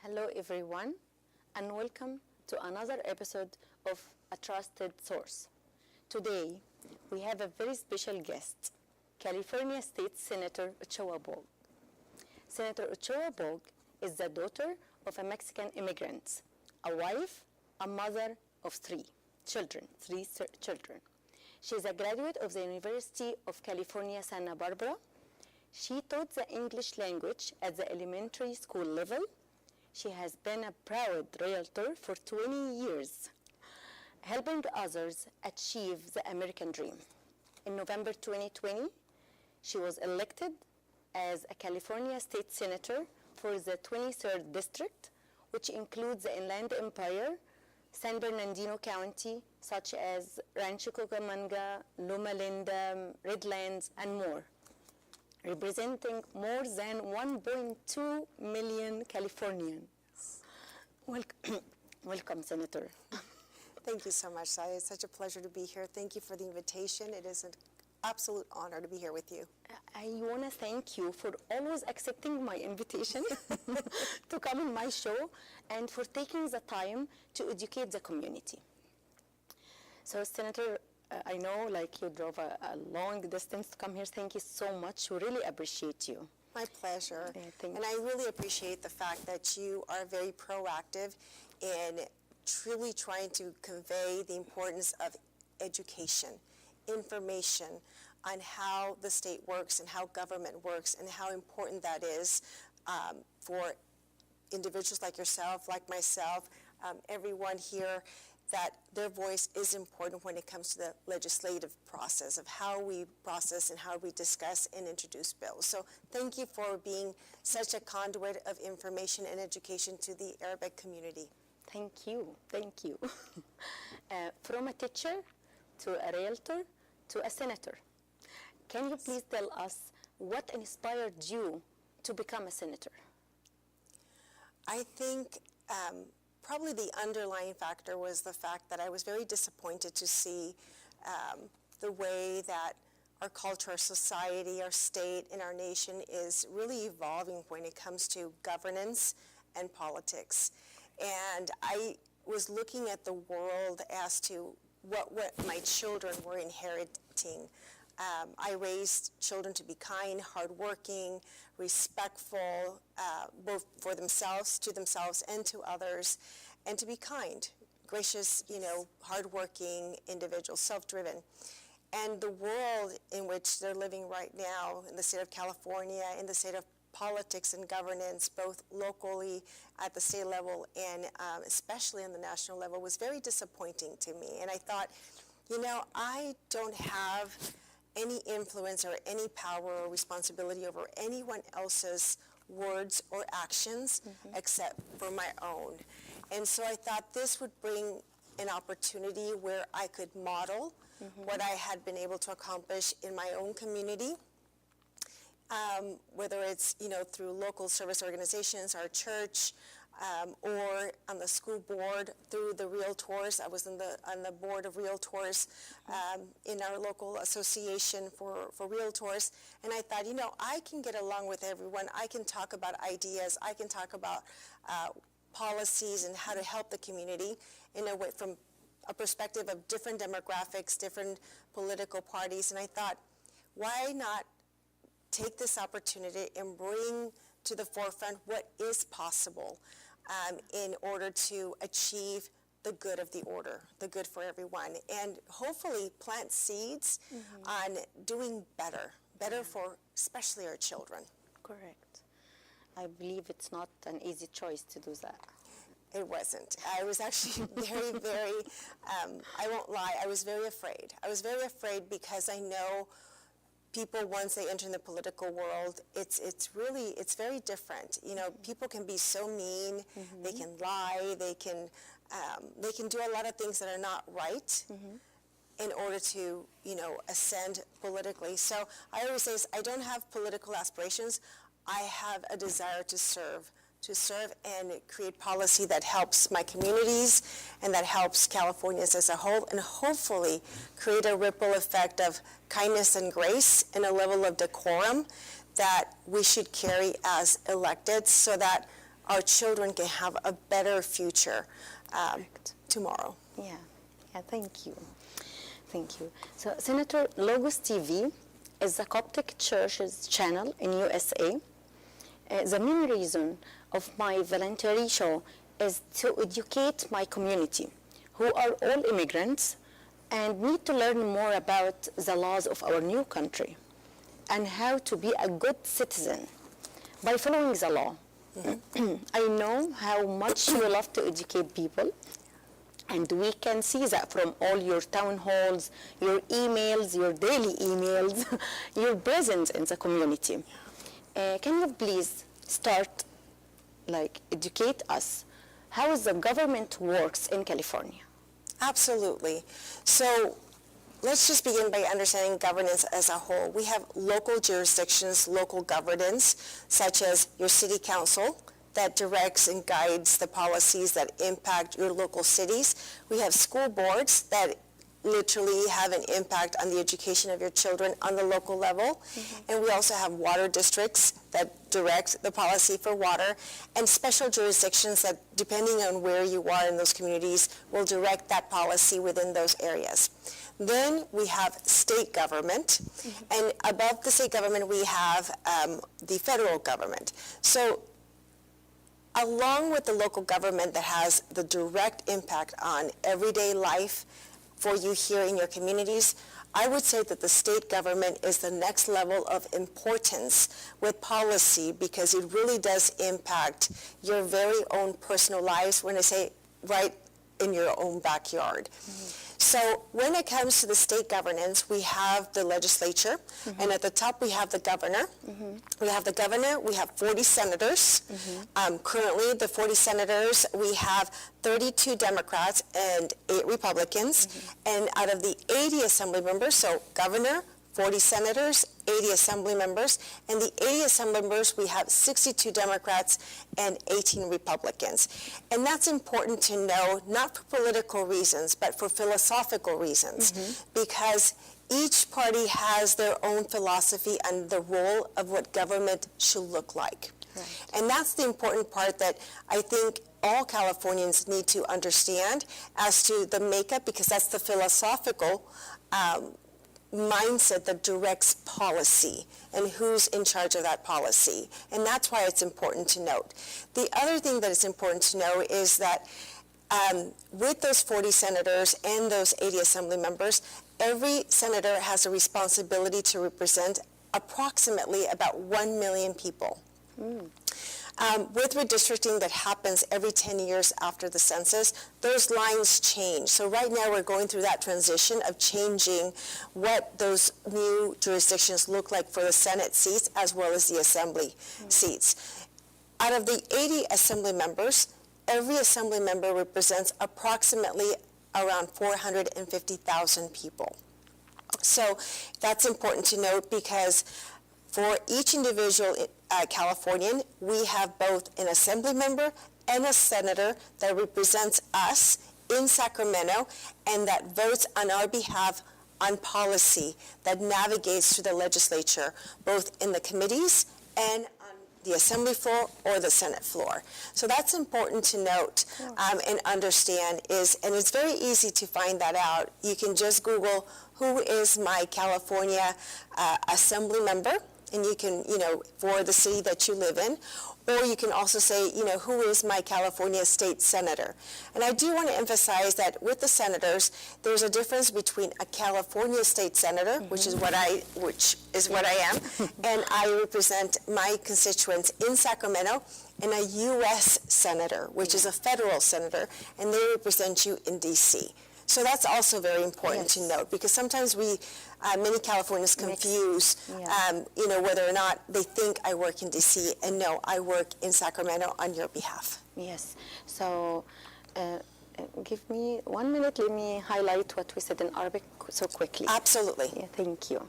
Hello everyone, and welcome to another episode of A Trusted Source. Today, we have a very special guest, California State Senator Ochoa Bogh. Senator Ochoa Bogh is the daughter of a Mexican immigrant, a wife, a mother of three children. She is a graduate of the University of California, Santa Barbara. She taught the English language at the elementary school level. She has been a proud realtor for 20 years, helping others achieve the American dream. In November 2020, she was elected as a California State Senator for the 23rd District, which includes the Inland Empire, San Bernardino County, such as Rancho Cucamonga, Loma Linda, Redlands, and more, representing more than 1.2 million Californians. Welcome, Senator. Thank you so much, Saya. It's such a pleasure to be here. Thank you for the invitation. It is an absolute honor to be here with you. I want to thank you for always accepting my invitation to come on my show and for taking the time to educate the community. So, Senator, I know you drove a long distance to come here. Thank you so much. We really appreciate you. My pleasure. Thank and I really appreciate the fact that you are very proactive in truly trying to convey the importance of education, information on how the state works and how government works and how important that is for individuals like yourself, like myself, everyone here, that their voice is important when it comes to the legislative process of how we process and how we discuss and introduce bills. So thank you for being such a conduit of information and education to the Arabic community. Thank you. From a teacher to a realtor to a senator, can you please tell us what inspired you to become a senator? I think probably the underlying factor was the fact that I was very disappointed to see the way that our culture, our society, our state, and our nation is really evolving when it comes to governance and politics. And I was looking at the world as to what my children were inheriting. I raised children to be kind, hardworking, respectful, both for themselves, and to others, and to be kind, gracious, hardworking individuals, self-driven. And the world in which they're living right now, in the state of California, in the state of politics and governance, both locally at the state level and especially on the national level, was very disappointing to me. And I thought, I don't have any influence or any power or responsibility over anyone else's words or actions except for my own. And so I thought this would bring an opportunity where I could model what I had been able to accomplish in my own community, whether it's through local service organizations, our church, or on the school board through the realtors. I was on the board of realtors in our local association for realtors, and I thought, I can get along with everyone. I can talk about ideas. I can talk about policies and how to help the community in a way from a perspective of different demographics, different political parties. And I thought, why not take this opportunity and bring to the forefront what is possible in order to achieve the good of the order, the good for everyone, and hopefully plant seeds on doing better for especially our children. Correct. I believe it's not an easy choice to do that. It wasn't. I was actually very, very, I won't lie, I was very afraid. I was very afraid because I know people, once they enter in the political world, it's very different. People can be so mean, they can lie, they can do a lot of things that are not right in order to, ascend politically. So I always say, I don't have political aspirations. I have a desire to serve and create policy that helps my communities and that helps Californians as a whole, and hopefully create a ripple effect of kindness and grace and a level of decorum that we should carry as elected, so that our children can have a better future tomorrow. Yeah, thank you. Thank you. So, Senator, Logos TV is the Coptic Church's channel in USA. The main reason of my voluntary show is to educate my community, who are all immigrants and need to learn more about the laws of our new country and how to be a good citizen by following the law. I know how much you love to educate people, and we can see that from all your town halls, your emails, your daily emails, your presence in the community. Can you please start, educate us how the government works in California? Absolutely. So let's just begin by understanding governance as a whole. We have local jurisdictions, local governance, such as your city council that directs and guides the policies that impact your local cities. We have school boards that literally have an impact on the education of your children on the local level. And we also have water districts that direct the policy for water, and special jurisdictions that, depending on where you are in those communities, will direct that policy within those areas. Then we have state government, and above the state government we have the federal government. So along with the local government that has the direct impact on everyday life for you here in your communities, I would say that the state government is the next level of importance with policy, because it really does impact your very own personal lives, when I say right in your own backyard. So when it comes to the state governance, we have the legislature, and at the top we have the governor. We have the governor, we have 40 senators. Currently, the 40 senators, we have 32 Democrats and 8 Republicans. And out of the 80 assembly members, so governor, 40 senators, 80 assembly members, and the 80 assembly members, we have 62 Democrats and 18 Republicans. And that's important to know, not for political reasons, but for philosophical reasons, because each party has their own philosophy and the role of what government should look like. And that's the important part that I think all Californians need to understand as to the makeup, because that's the philosophical mindset that directs policy and who's in charge of that policy. And that's why it's important to note. The other thing that is important to know is that with those 40 senators and those 80 assembly members, every senator has a responsibility to represent approximately about 1 million people. With redistricting that happens every 10 years after the census, those lines change. So right now we're going through that transition of changing what those new jurisdictions look like for the Senate seats as well as the Assembly seats. Out of the 80 Assembly members, every Assembly member represents approximately around 450,000 people. So that's important to note, because for each individual Californian, we have both an assembly member and a senator that represents us in Sacramento and that votes on our behalf on policy that navigates through the legislature, both in the committees and on the assembly floor or the Senate floor. So that's important to note and understand, and it's very easy to find that out. You can just Google, who is my California assembly member? And you can, for the city that you live in, or you can also say, who is my California state senator? And I do want to emphasize that with the senators, there's a difference between a California state senator, which is what I am, and I represent my constituents in Sacramento, and a U.S. senator, which is a federal senator, and they represent you in D.C. So that's also very important to note, because sometimes many Californians confuse, whether or not they think I work in D.C. and no, I work in Sacramento on your behalf. Yes. So give me 1 minute. Let me highlight what we said in Arabic so quickly. Absolutely. Yeah, thank you.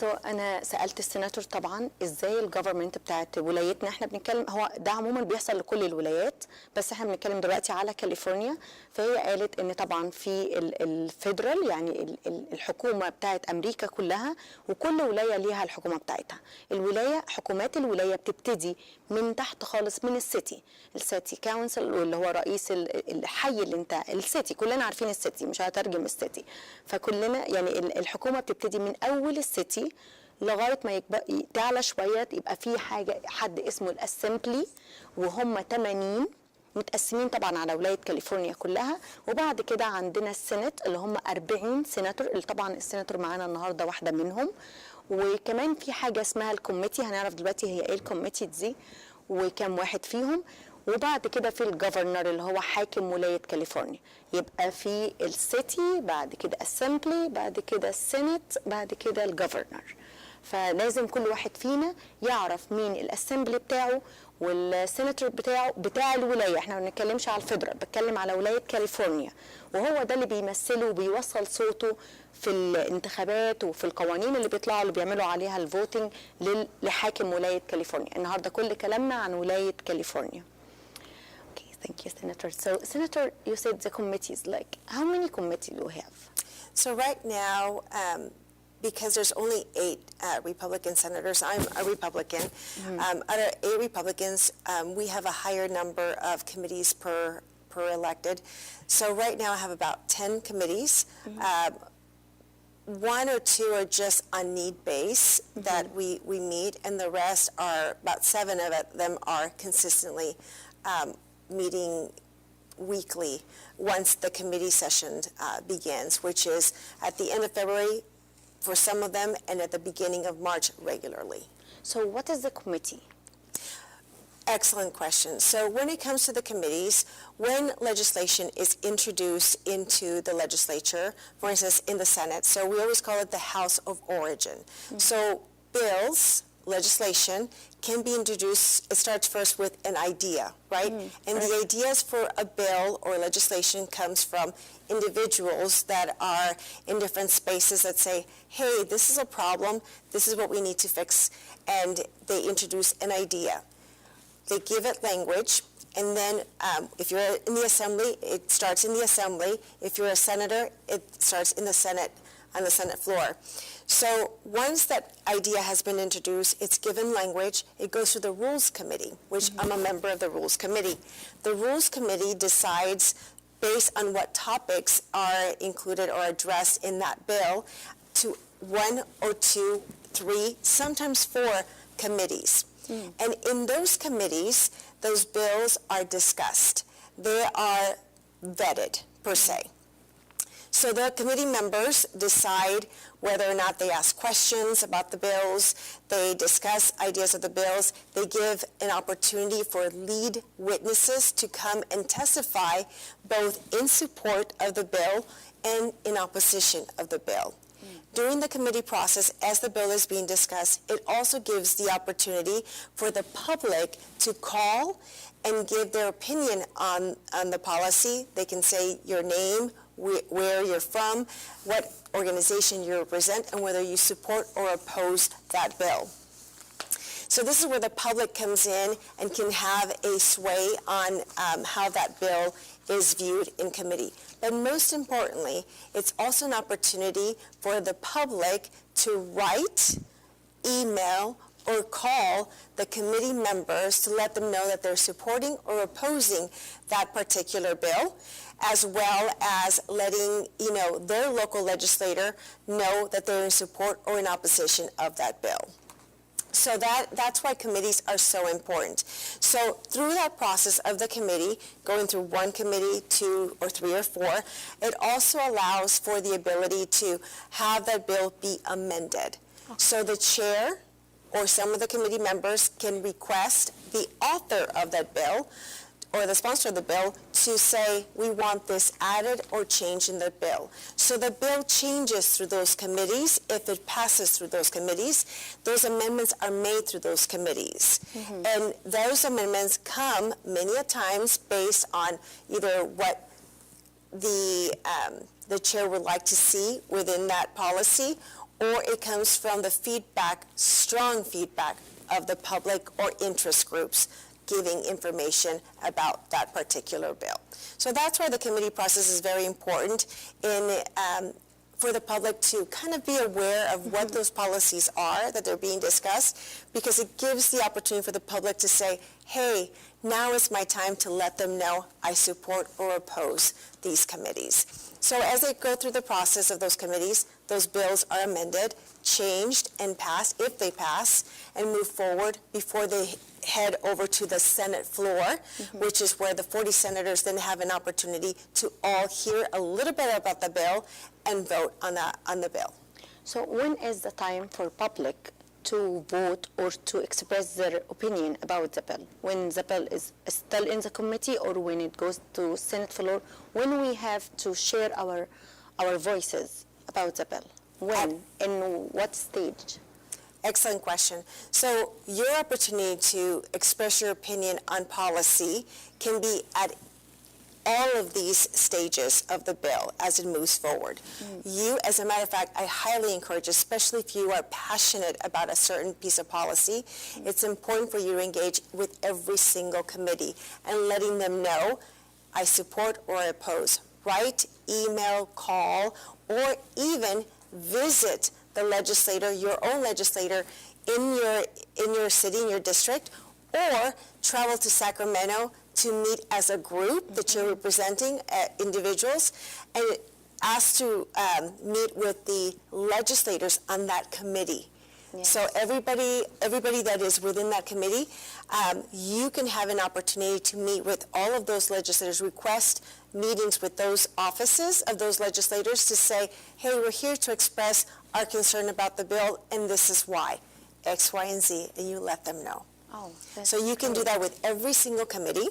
انا سالت السيناتور طبعا ازاي الجفرمنت بتاعت ولايتنا، احنا بنتكلم هو ده عموما بيحصل لكل الولايات بس احنا بنتكلم دلوقتي على كاليفورنيا. فهي قالت ان طبعا في الفيدرال يعني الحكومه بتاعت امريكا كلها، وكل ولايه ليها الحكومه بتاعتها. الولايه حكومات الولايه بتبتدي من تحت خالص من السيتي كونسل، واللي هو رئيس الحي اللي انت السيتي، كلنا عارفين السيتي مش هترجم السيتي. فكلنا يعني الحكومه بتبتدي من اول السيتي لغايه ما تعلى شويه، يبقى في حد اسمه الاسمبلي وهم 80 متقسمين طبعا على ولايه كاليفورنيا كلها. وبعد كده عندنا السنت اللي هم 40 سيناتور، اللي طبعا السيناتور معانا النهارده واحده منهم. وكمان في حاجه اسمها الكوميتي، هنعرف دلوقتي هي ايه الكوميتي دي وكم واحد فيهم. وبعد كده في الجفرنر اللي هو حاكم ولايه كاليفورنيا. يبقى في السيتي، بعد كده اسمبلي، بعد كده السينت، بعد كده الجفرنر. فلازم كل واحد فينا يعرف مين الاسمبلي بتاعه والسيناتور بتاع الولايه. احنا ما بنتكلمش على الفيدرال، بتكلم على ولايه كاليفورنيا، وهو ده اللي بيمثله وبيوصل صوته في الانتخابات وفي القوانين اللي بيطلعوا اللي بيعملوا عليها الفوتنج لحاكم ولايه كاليفورنيا. النهارده كل كلامنا عن ولايه كاليفورنيا. Okay, thank you, Senator. So, Senator, you said the committees. Like, how many committees do we have? So right now, because there's only 8 Republican senators, I'm a Republican. Out of 8 Republicans, we have a higher number of committees per elected. So right now I have about 10 committees. 1 or 2 are just on need base that we meet, and the rest are, about 7 of them are consistently meeting weekly once the committee session begins, which is at the end of February for some of them and at the beginning of March regularly. So what is the committee? Excellent question. So when it comes to the committees, when legislation is introduced into the legislature, for instance, in the Senate, so we always call it the House of Origin. So bills, legislation can be introduced, it starts first with an idea, right? And the ideas for a bill or legislation comes from individuals that are in different spaces that say, hey, this is a problem, this is what we need to fix, and they introduce an idea. They give it language, and then if you're in the assembly, it starts in the assembly. If you're a senator, it starts in the Senate, on the Senate floor. So once that idea has been introduced, it's given language, it goes to the Rules Committee, which I'm a member of the Rules Committee. The Rules Committee decides based on what topics are included or addressed in that bill to 1 or 2, 3, sometimes 4 committees. And in those committees, those bills are discussed. They are vetted, per se. So the committee members decide whether or not they ask questions about the bills, they discuss ideas of the bills, they give an opportunity for lead witnesses to come and testify both in support of the bill and in opposition of the bill. During the committee process, as the bill is being discussed, it also gives the opportunity for the public to call and give their opinion on the policy. They can say your name, where you're from, what organization you represent, and whether you support or oppose that bill. So this is where the public comes in and can have a sway on how that bill is viewed in committee. But most importantly, it's also an opportunity for the public to write, email, or call the committee members to let them know that they're supporting or opposing that particular bill, as well as letting their local legislator know that they're in support or in opposition of that bill. So that's why committees are so important. So through that process of the committee, going through 1 committee, 2 or 3 or 4, it also allows for the ability to have that bill be amended. So the chair or some of the committee members can request the author of that bill or the sponsor of the bill to say, we want this added or changed in the bill. So the bill changes through those committees. If it passes through those committees, those amendments are made through those committees. And those amendments come many a times based on either what the chair would like to see within that policy, or it comes from the feedback, strong feedback of the public or interest groups giving information about that particular bill. So that's why the committee process is very important for the public to kind of be aware of what those policies are that they're being discussed, because it gives the opportunity for the public to say, hey, now is my time to let them know I support or oppose these committees. So as they go through the process of those committees, those bills are amended, changed, and passed, if they pass, and move forward before they head over to the Senate floor, which is where the 40 senators then have an opportunity to all hear a little bit about the bill and vote on the bill. So when is the time for public to vote or to express their opinion about the bill? When the bill is still in the committee, or when it goes to Senate floor? When we have to share our voices about the bill? When? In what stage? Excellent question. So your opportunity to express your opinion on policy can be at all of these stages of the bill as it moves forward. You, as a matter of fact, I highly encourage, especially if you are passionate about a certain piece of policy, it's important for you to engage with every single committee and letting them know, I support or oppose. Write, email, call, or even visit the legislator, your own legislator in your city, in your district, or travel to Sacramento to meet as a group that you're representing, individuals, and ask to meet with the legislators on that committee. Yes. So everybody that is within that committee, you can have an opportunity to meet with all of those legislators, request meetings with those offices of those legislators to say, hey, we're here to express our concern about the bill, and this is why, X, Y, and Z, and you let them know. Oh, so you can do that with every single committee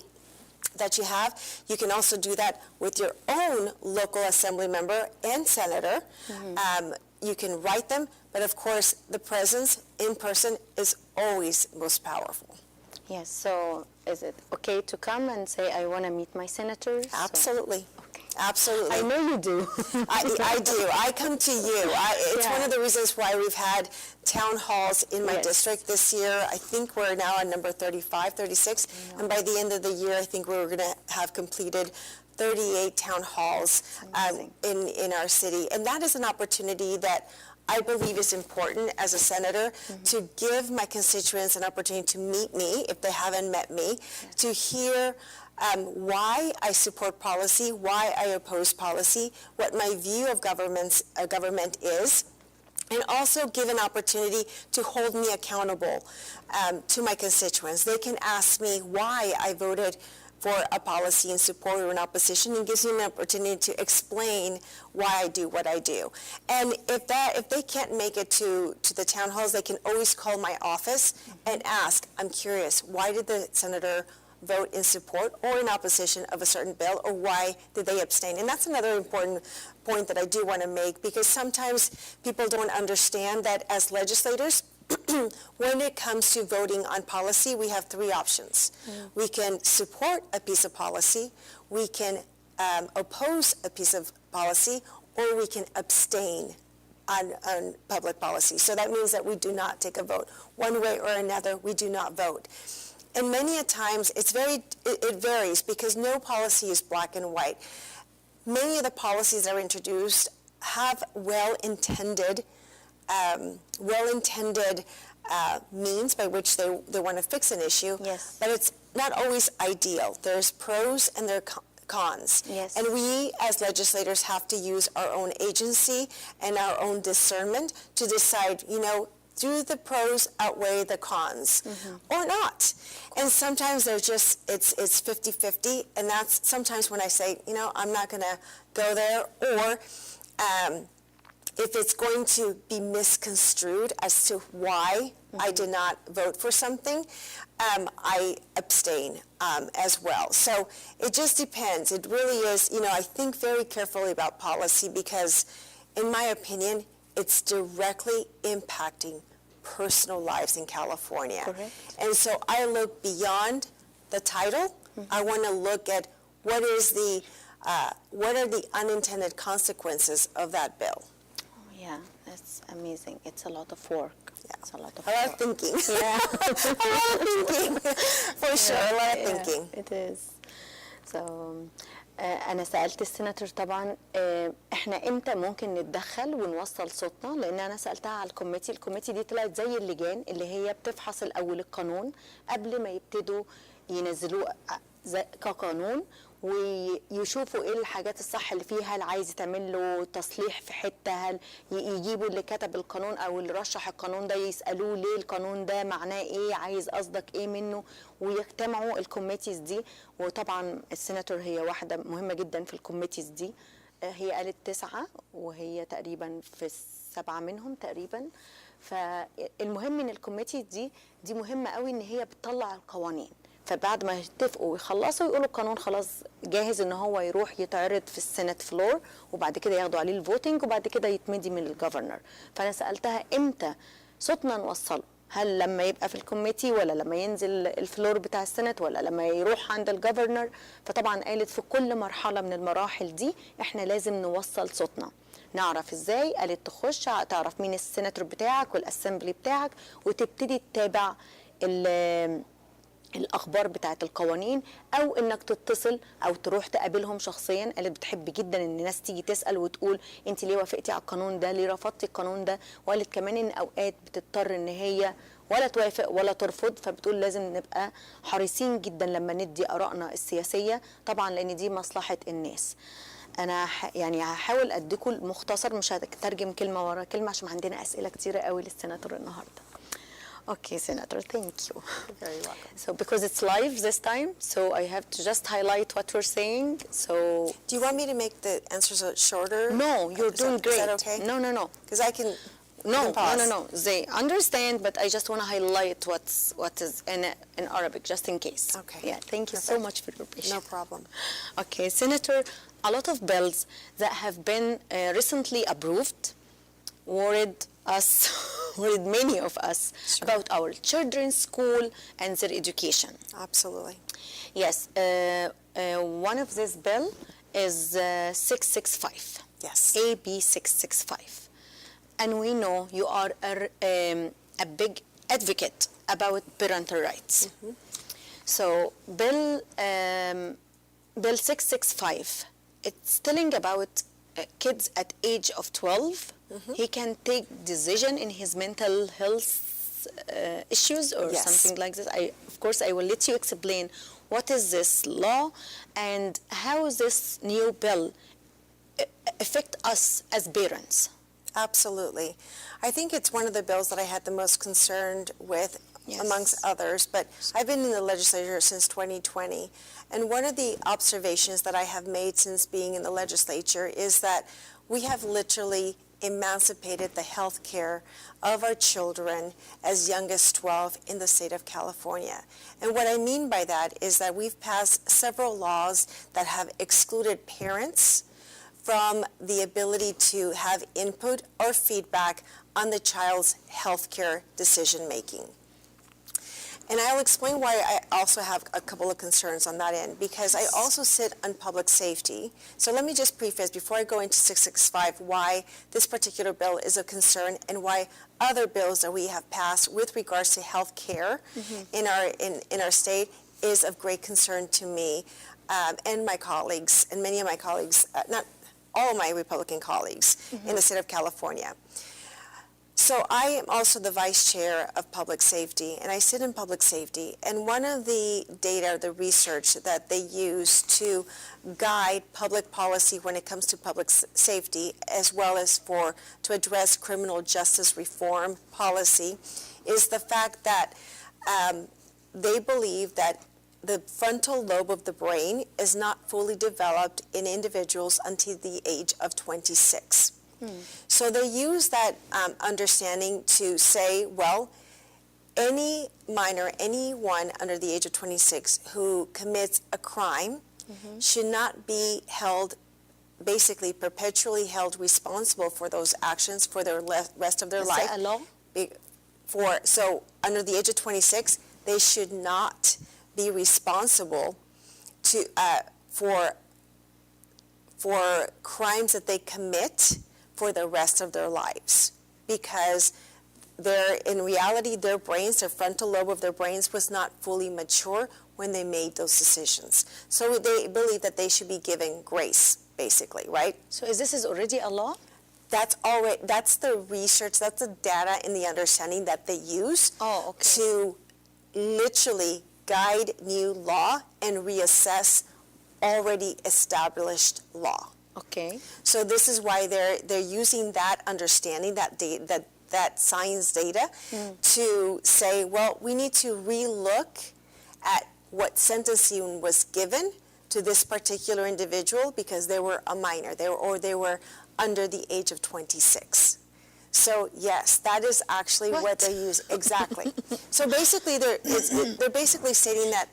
that you have. You can also do that with your own local assembly member and senator. You can write them, but of course, the presence in person is always most powerful. Yes, so is it okay to come and say, I want to meet my senators? Absolutely. So, okay. Absolutely. I know you do. I do. I come to you. It's one of the reasons why we've had town halls in my district this year. I think we're now on number 35, 36, and by the end of the year, I think we're going to have completed 38 town halls in our city. And that is an opportunity that I believe is important as a senator to give my constituents an opportunity to meet me if they haven't met me, to hear why I support policy, why I oppose policy, what my view of government is, and also give an opportunity to hold me accountable to my constituents. They can ask me why I voted for a policy in support or in opposition, and gives me an opportunity to explain why I do what I do. And if they can't make it to the town halls, they can always call my office and ask, I'm curious, why did the senator vote in support or in opposition of a certain bill, or why did they abstain? And that's another important point that I do want to make, because sometimes people don't understand that as legislators, when it comes to voting on policy, we have three options. We can support a piece of policy, we can oppose a piece of policy, or we can abstain on public policy. So that means that we do not take a vote. One way or another, we do not vote. And many a times, it varies, because no policy is black and white. Many of the policies that are introduced have well-intended means by which they want to fix an issue, but it's not always ideal. There's pros and there are cons. And we as legislators have to use our own agency and our own discernment to decide, do the pros outweigh the cons or not? And sometimes it's 50-50, and that's sometimes when I say, I'm not going to go there, or if it's going to be misconstrued as to why I did not vote for something, I abstain as well. So it just depends. It really is, I think very carefully about policy, because in my opinion, it's directly impacting personal lives in California. Correct. And so I look beyond the title. I want to look at what are the unintended consequences of that bill. Yeah, that's amazing. It's a lot of work. Yeah. It's a lot of A lot work. of thinking. Yeah. A lot of thinking. For sure, a lot of thinking. It is. So أنا سألت السيناتور طبعا إحنا إمتى ممكن نتدخل ونوصل صوتنا، لأن أنا سألتها على الكوميتي دي طلعت زي اللجان اللي هي بتفحص الأول القانون قبل ما يبتدوا ينزلوه كقانون، ويشوفوا ايه الحاجات الصح اللي فيها، هل عايز يتعمل له تصليح في حته، هل يجيبوا اللي كتب القانون او اللي رشح القانون ده يسالوه ليه القانون ده معناه ايه، عايز قصدك ايه منه، ويجتمعوا الكوميتيز دي. وطبعا السيناتور هي واحده مهمه جدا في الكوميتيز دي، هي قالت 9 وهي تقريبا في 7 منهم تقريبا. فالمهم ان الكوميتيز دي مهمه قوي، ان هي بتطلع القوانين، فبعد ما يتفقوا ويخلصوا يقولوا القانون خلاص جاهز ان هو يروح يتعرض في السينات فلور، وبعد كده ياخدوا عليه الفوتنج، وبعد كده يتمدي من الجفرنر. فانا سالتها امتى صوتنا نوصله، هل لما يبقى في الكوميتي، ولا لما ينزل الفلور بتاع السينات، ولا لما يروح عند الجفرنر؟ فطبعا قالت في كل مرحله من المراحل دي احنا لازم نوصل صوتنا. نعرف ازاي؟ قالت تخش تعرف مين السيناتور بتاعك والاسمبلي بتاعك، وتبتدي تتابع الاخبار بتاعت القوانين، او انك تتصل او تروح تقابلهم شخصيا. قالت بتحب جدا ان الناس تيجي تسال وتقول انت ليه وافقتي على القانون ده، ليه رفضتي القانون ده. وقالت كمان ان اوقات بتضطر ان هي ولا توافق ولا ترفض، فبتقول لازم نبقى حريصين جدا لما ندي ارائنا السياسيه، طبعا لان دي مصلحه الناس. انا يعني هحاول اديكم المختصر، مش هترجم كلمه ورا كلمه عشان عندنا اسئله كتيره قوي للسيناتور النهارده. Okay, Senator, thank you. You're very welcome. So because it's live this time, so I have to just highlight what we're saying. So Do you want me to make the answers shorter? no, you're doing great. Is that okay? No. Because I can. No, pause. no. They understand, but I just want to highlight what is in Arabic, just in case. Okay. Yeah, thank you so much for your patience. No problem. Okay, Senator, a lot of bills that have been recently approved worried many of us about our children's school and their education. Absolutely. Yes, one of this bill is 665. Yes. AB 665. And we know you are a big advocate about parental rights. Mm-hmm. So Bill 665, it's telling about kids at age of 12. Mm-hmm. He can take decision in his mental health issues or yes. something like this. Of course, I will let you explain what is this law and how this new bill affect us as parents. Absolutely. I think it's one of the bills that I had the most concerned with, yes. amongst others, but I've been in the legislature since 2020, and one of the observations that I have made since being in the legislature is that we have literally emancipated the health care of our children as young as 12 in the state of California. And what I mean by that is that we've passed several laws that have excluded parents from the ability to have input or feedback on the child's health care decision making. And I'll explain why I also have a couple of concerns on that end, because I also sit on public safety. So let me just preface, before I go into 665, why this particular bill is of concern and why other bills that we have passed with regards to health care mm-hmm. in our state is of great concern to me and my colleagues, and many of my colleagues, not all of my Republican colleagues mm-hmm. in the state of California. So I am also the vice chair of public safety, and I sit in public safety. And one of the data, the research that they use to guide public policy when it comes to public safety, as well as to address criminal justice reform policy, is the fact that they believe that the frontal lobe of the brain is not fully developed in individuals until the age of 26. So they use that understanding to say, well, any minor, anyone under the age of 26 who commits a crime mm-hmm. should not be held, basically perpetually held responsible for those actions for the rest of their life. Is that a law? So under the age of 26, they should not be responsible for crimes that they commit for the rest of their lives, because in reality, their brains, their frontal lobe of their brains was not fully mature when they made those decisions. So they believe that they should be given grace, basically, right? So this is already a law? That's the research, that's the data and the understanding that they use to literally guide new law and reassess already established law. Okay. So this is why they're using that understanding, that science data, to say, well, we need to relook at what sentencing was given to this particular individual because they were a minor, they were under the age of 26. So yes, that is actually what they use. Exactly. So basically, they're basically stating that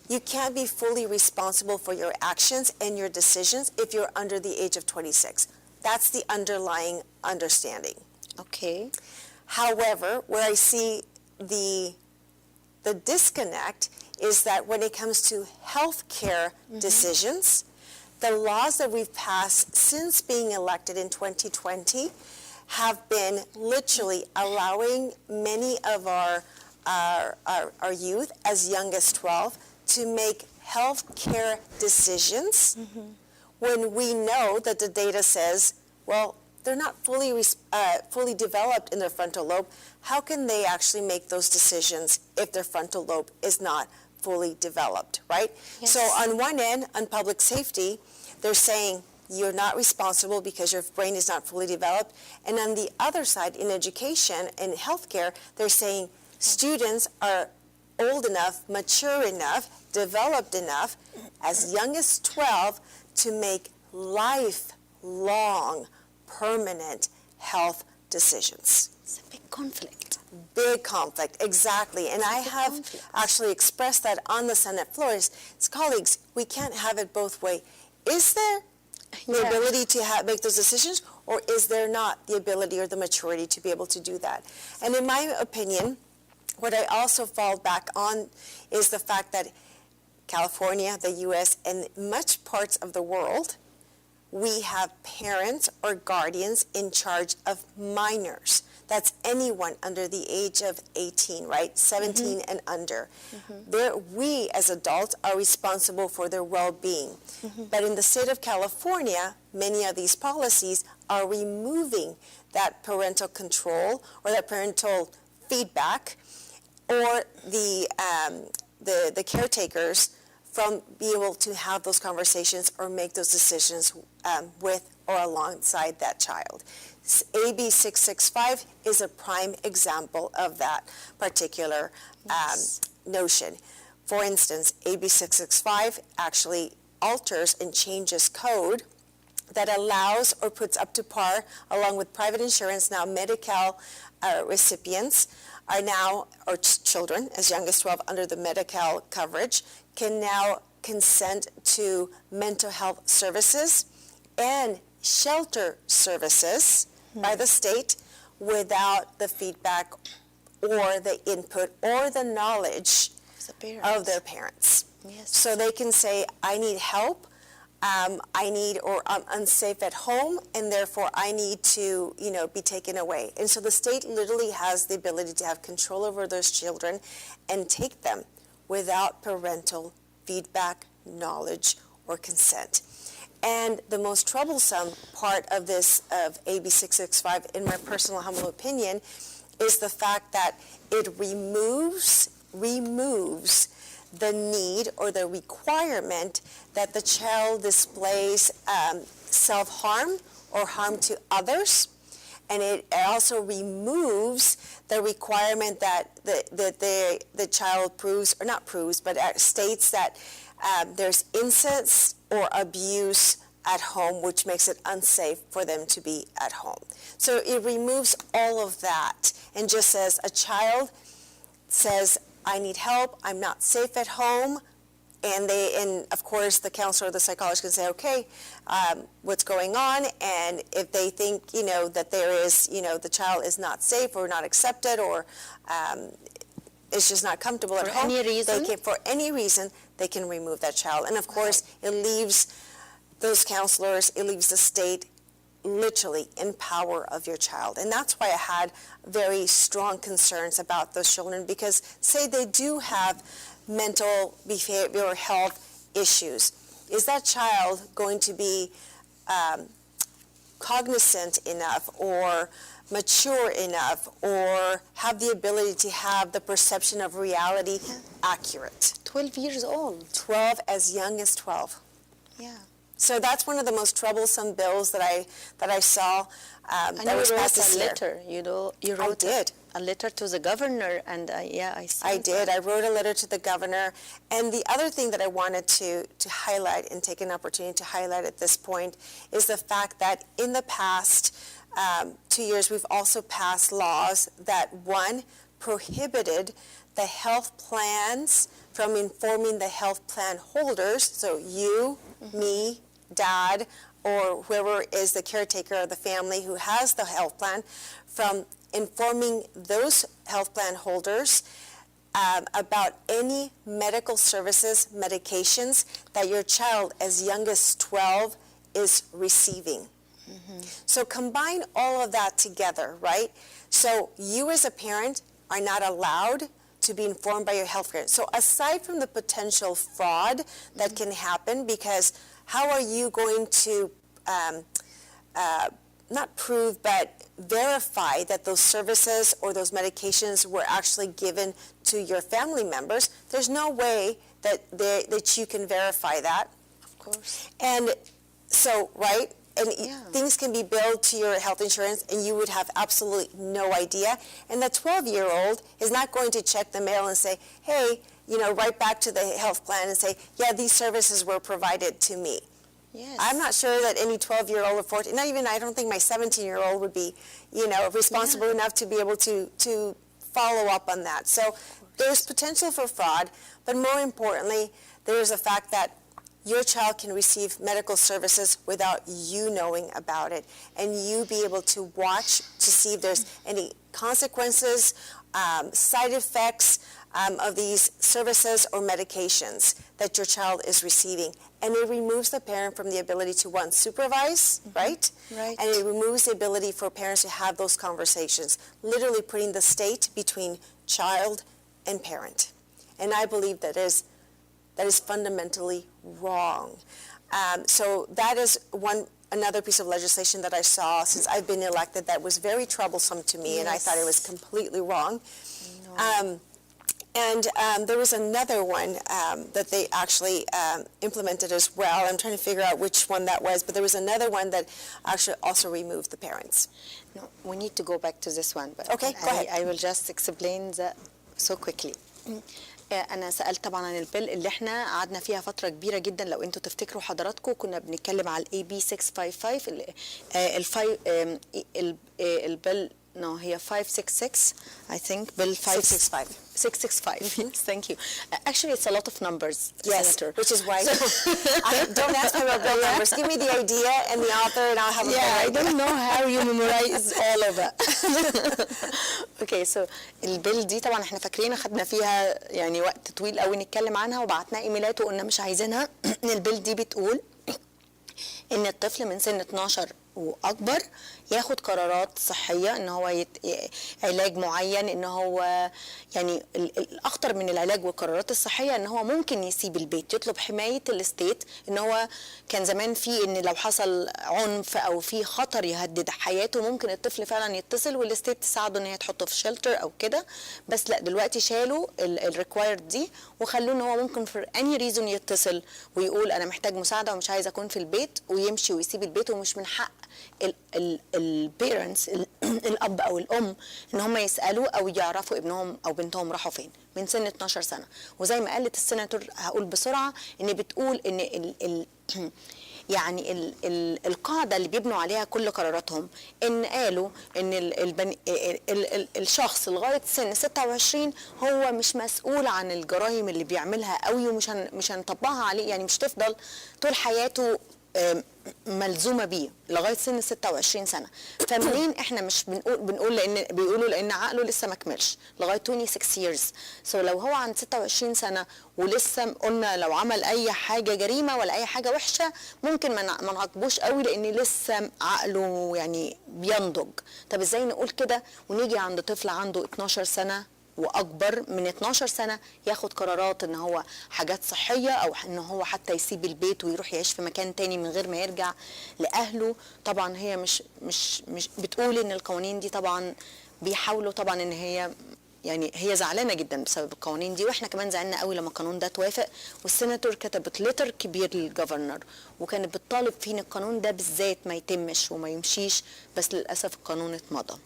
you can't be fully responsible for your actions and your decisions if you're under the age of 26. That's the underlying understanding. Okay. However, where I see the disconnect is that when it comes to health care decisions, the laws that we've passed since being elected in 2020 have been literally allowing many of our youth as young as 12 to make health care decisions when we know that the data says, well, they're not fully developed in their frontal lobe. How can they actually make those decisions if their frontal lobe is not fully developed, right? Yes. So on one end, on public safety, they're saying you're not responsible because your brain is not fully developed. And on the other side, in education and healthcare, they're saying students are old enough, mature enough, developed enough, as young as 12, to make lifelong, permanent health decisions. It's a big conflict. Big conflict, exactly. And I have actually expressed that on the Senate floor. As colleagues, we can't have it both ways. Is there the ability to make those decisions, or is there not the ability or the maturity to be able to do that? And in my opinion, what I also fall back on is the fact that California, the U.S., and much parts of the world, we have parents or guardians in charge of minors. That's anyone under the age of 18, right? 17 and under. We, as adults, are responsible for their well-being. But in the state of California, many of these policies are removing that parental control or that parental feedback, or the caretakers from being able to have those conversations or make those decisions with or alongside that child. AB 665 is a prime example of that particular notion. For instance, AB 665 actually alters and changes code that allows or puts up to par, along with private insurance, now Medi-Cal recipients are now, or children as young as 12 under the Medi-Cal coverage, can now consent to mental health services and shelter services by the state without the feedback or the input or the knowledge of their parents. Yes. So they can say, I need help, or I'm unsafe at home, and therefore I need to, be taken away. And so the state literally has the ability to have control over those children and take them without parental feedback, knowledge, or consent. And the most troublesome part of this, of AB 665, in my personal humble opinion, is the fact that it removes the need or the requirement that the child displays self-harm or harm to others. And it also removes the requirement that the child proves, or not proves, but states that there's incest or abuse at home, which makes it unsafe for them to be at home. So it removes all of that and just says a child says, I need help, I'm not safe at home, and of course the counselor or the psychologist can say, okay, what's going on? And if they think, that there is, the child is not safe or not accepted, or it's just not comfortable at home, for any reason, they can remove that child. And of course, it leaves those counselors, it leaves the state literally in power of your child. And that's why I had very strong concerns about those children, because say they do have mental behavioral health issues. Is that child going to be cognizant enough or mature enough or have the ability to have the perception of reality accurate? 12 years old. 12, as young as 12. Yeah. So that's one of the most troublesome bills that I saw And that you was wrote passed this a year. letter, you wrote I did. a letter to the governor, and I saw I did. that. I wrote a letter to the governor. And the other thing that I wanted to highlight and take an opportunity to highlight at this point is the fact that in the past 2 years, we've also passed laws that, one, prohibited the health plans from informing the health plan holders, so you, me, Dad, or whoever is the caretaker of the family who has the health plan, from informing those health plan holders about any medical services, medications that your child as young as 12 is receiving. So combine all of that together, right? So you as a parent are not allowed to be informed by your health care. So aside from the potential fraud that can happen, because how are you going to not prove but verify that those services or those medications were actually given to your family members? There's no way that you can verify that. Of course. And so, right? And things can be billed to your health insurance and you would have absolutely no idea. And the 12-year-old is not going to check the mail and say, hey, write back to the health plan and say, yeah, these services were provided to me. Yes. I'm not sure that any 12-year-old or 14, not even, I don't think my 17-year-old would be, responsible enough to be able to follow up on that. So there's potential for fraud, but more importantly, there's the fact that your child can receive medical services without you knowing about it, and you be able to watch to see if there's any consequences, side effects of these services or medications that your child is receiving. And it removes the parent from the ability to, one, supervise, right? Right. And it removes the ability for parents to have those conversations, literally putting the state between child and parent. And I believe that is fundamentally wrong. So that is another piece of legislation that I saw since I've been elected that was very troublesome to me, and I thought it was completely wrong. And there was another one that they actually implemented as well. I'm trying to figure out which one that was, but there was another one that actually also removed the parents. No, we need to go back to this one, but Okay, go ahead. I will just explain that so quickly. أنا سألت طبعا عن البيل اللي احنا قعدنا فيها فترة كبيرة جدا. لو انتوا تفتكروا حضراتكم كنا بنتكلم على ال AB 655 البيل هي 566 I think bill 665. 665. Yes, thank you. Actually, it's a lot of numbers, Yes, Senator. which is why don't ask me about bill numbers. Give me the idea and the author, and I'll have a better I idea. don't know how you memorize all of it. Okay, so البيل دي طبعا احنا فاكرين خدنا فيها يعني وقت طويل قوي نتكلم عنها، وبعتنا ايميلات وقلنا مش عايزينها. البيل دي بتقول ان الطفل من سن 12 واكبر ياخد قرارات صحيه، ان هو علاج معين، ان هو يعني الاخطر من العلاج والقرارات الصحيه ان هو ممكن يسيب البيت، يطلب حمايه الاستيت. ان هو كان زمان في ان لو حصل عنف او في خطر يهدد حياته ممكن الطفل فعلا يتصل والاستيت تساعده ان هي تحطه في شيلتر او كده، بس لا دلوقتي شالوا الريكوايرد دي وخلوه ان هو ممكن فور اني ريزون يتصل ويقول انا محتاج مساعده ومش عايز اكون في البيت، ويمشي ويسيب البيت، ومش من حق البيرنتس الاب او الام ان هم يسالوا او يعرفوا ابنهم او بنتهم راحوا فين من سن 12 سنه. وزي ما قالت السيناتور هقول بسرعه ان بتقول ان يعني القاعده اللي بيبنوا عليها كل قراراتهم ان قالوا ان الشخص لغايه سن 26 هو مش مسؤول عن الجرائم اللي بيعملها قوي، ومش مش هنطبقها عليه، يعني مش تفضل طول حياته ملزومه بيه لغايه سن 26 سنه. فمنين احنا مش بنقول لان بيقولوا لان عقله لسه ما كملش لغايه 26 years. لو هو عند 26 سنه ولسه قلنا لو عمل اي حاجه جريمه ولا اي حاجه وحشه ممكن ما نعاقبوش قوي لان لسه عقله يعني بينضج. طب ازاي نقول كده ونيجي عند طفل عنده 12 سنه واكبر من 12 سنه ياخد قرارات ان هو حاجات صحيه او ان هو حتى يسيب البيت ويروح يعيش في مكان تاني من غير ما يرجع لاهله؟ طبعا هي مش بتقول ان القوانين دي طبعا بيحاولوا طبعا ان هي يعني هي زعلانه جدا بسبب القوانين دي، واحنا كمان زعلنا قوي لما القانون ده اتوافق. والسيناتور كتبت لتر كبير للجفرنر وكانت بتطالب فيه ان القانون ده بالذات ما يتمش وما يمشيش، بس للاسف القانون اتمضى.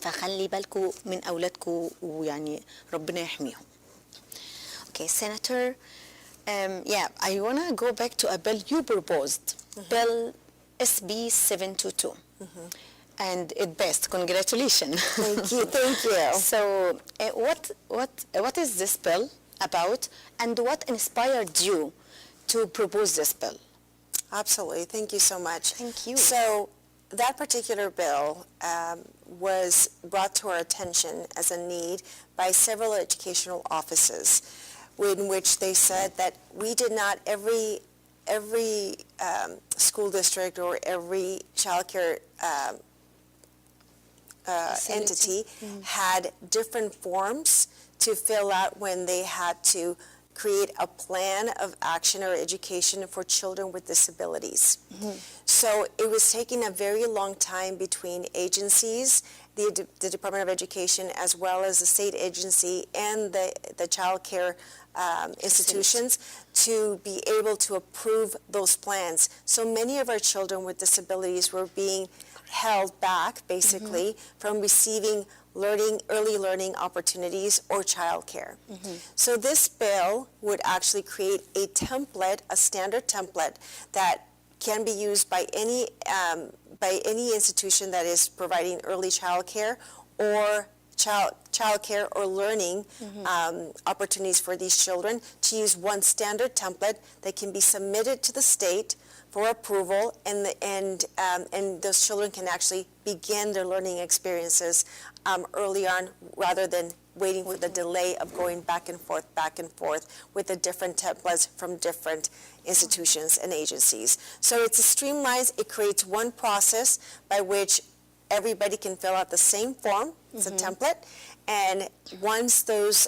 فخلي بالكم من أولادكم ويعني ربنا يحميهم. Okay, Senator, I want to go back to a bill you proposed, Bill SB 722. And it passed. Congratulations. Thank you. Thank you. So, what is this bill about, and what inspired you to propose this bill? Absolutely. Thank you so much. Thank you. So, that particular bill was brought to our attention as a need by several educational offices, in which they said that we did not, every school district or every child care entity had different forms to fill out when they had to create a plan of action or education for children with disabilities. So it was taking a very long time between agencies, the Department of Education, as well as the state agency and the child care institutions to be able to approve those plans. So many of our children with disabilities were being held back, basically, from receiving early learning opportunities or childcare. So this bill would actually create a template, a standard template that can be used by any institution that is providing early childcare or childcare or learning opportunities for these children, to use one standard template that can be submitted to the state for approval, and those children can actually begin their learning experiences early on, rather than waiting for the delay of going back and forth with the different templates from different institutions and agencies. So it's streamlined. It creates one process by which everybody can fill out the same form. It's a template. And once those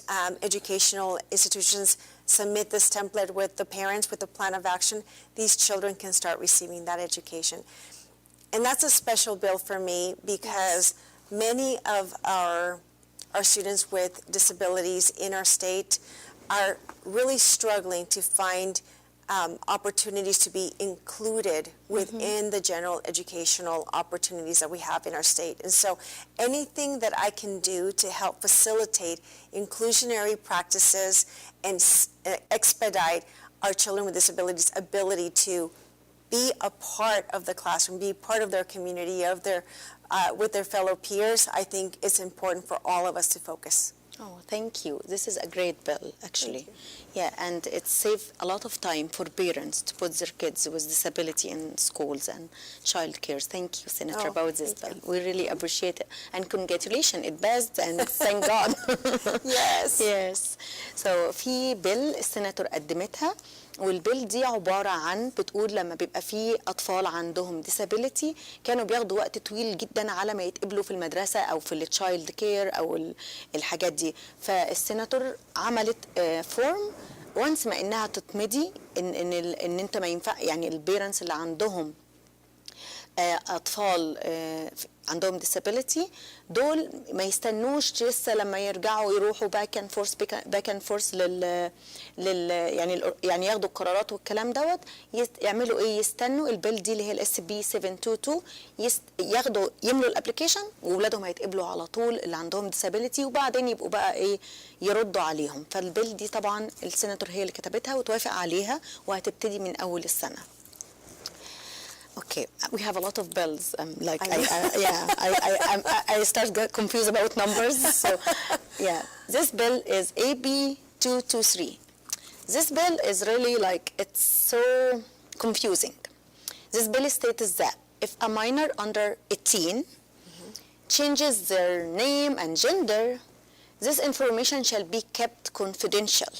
educational institutions submit this template with the parents, with the plan of action, these children can start receiving that education. And that's a special bill for me because many of our students with disabilities in our state are really struggling to find opportunities to be included within the general educational opportunities that we have in our state. And so anything that I can do to help facilitate inclusionary practices and expedite our children with disabilities' ability to be a part of the classroom, be part of their community, with their fellow peers, I think it's important for all of us to focus. Oh, thank you. This is a great bill, actually. Yeah, and it saves a lot of time for parents to put their kids with disability in schools and child care. Thank you, Senator, about this bill. We really appreciate it. And congratulations, it passed, and thank God. Yes. Yes. So, في bill السيناتور قدمتها، والبيل دي عبارة عن بتقول لما بيبقى في أطفال عندهم disability كانوا بياخدوا وقت طويل جدا على ما يتقبلوا في المدرسة أو في التشايلد كير أو الحاجات دي. فالسيناتور عملت فورم وانس ما إنها تتمضي إن أنت ما ينفع، يعني البيرنتس اللي عندهم أطفال عندهم disability دول ما يستنوش لسه لما يرجعوا يروحوا باك اند فورس يعني ياخدوا القرارات والكلام دوت. يعملوا ايه؟ يستنوا البيل دي اللي هي الاس بي 722 ياخدوا يملوا الابلكيشن واولادهم هيتقبلوا على طول اللي عندهم disability، وبعدين يبقوا بقى ايه يردوا عليهم. فالبيل دي طبعا السيناتور هي اللي كتبتها وتوافق عليها وهتبتدي من اول السنه. Okay, we have a lot of bills. I start get confused about numbers. So, yeah, this bill is AB 223. This bill is really it's so confusing. This bill states that if a minor under 18 changes their name and gender, this information shall be kept confidential.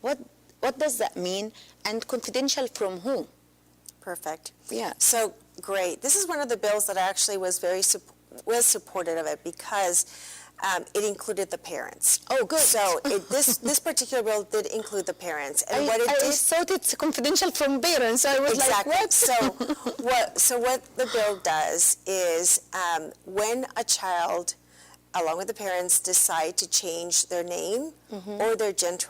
What does that mean? And confidential from whom? Perfect. Yeah. So great. This is one of the bills that I actually was was supportive of it because it included the parents. Oh, good. So this particular bill did include the parents, and what it I did. thought it's confidential from parents. I was Exactly. like, what? So what the bill does is when a child, along with the parents, decide to change their name or their gender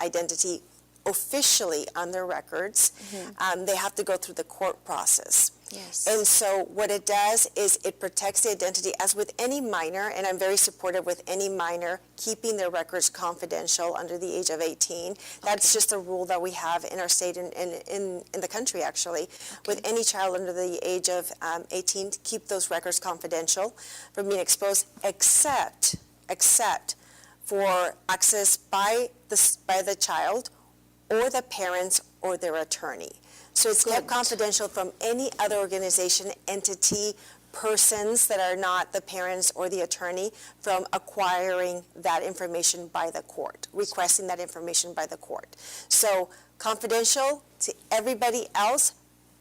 identity officially on their records, they have to go through the court process. Yes. And so what it does is it protects the identity, as with any minor, and I'm very supportive with any minor keeping their records confidential under the age of 18. That's just a rule that we have in our state and in the country, actually. With any child under the age of 18, to keep those records confidential from being exposed, except for access by the child or the parents or their attorney. So it's kept confidential from any other organization, entity, persons that are not the parents or the attorney from acquiring that information by the court, requesting that information by the court. So confidential to everybody else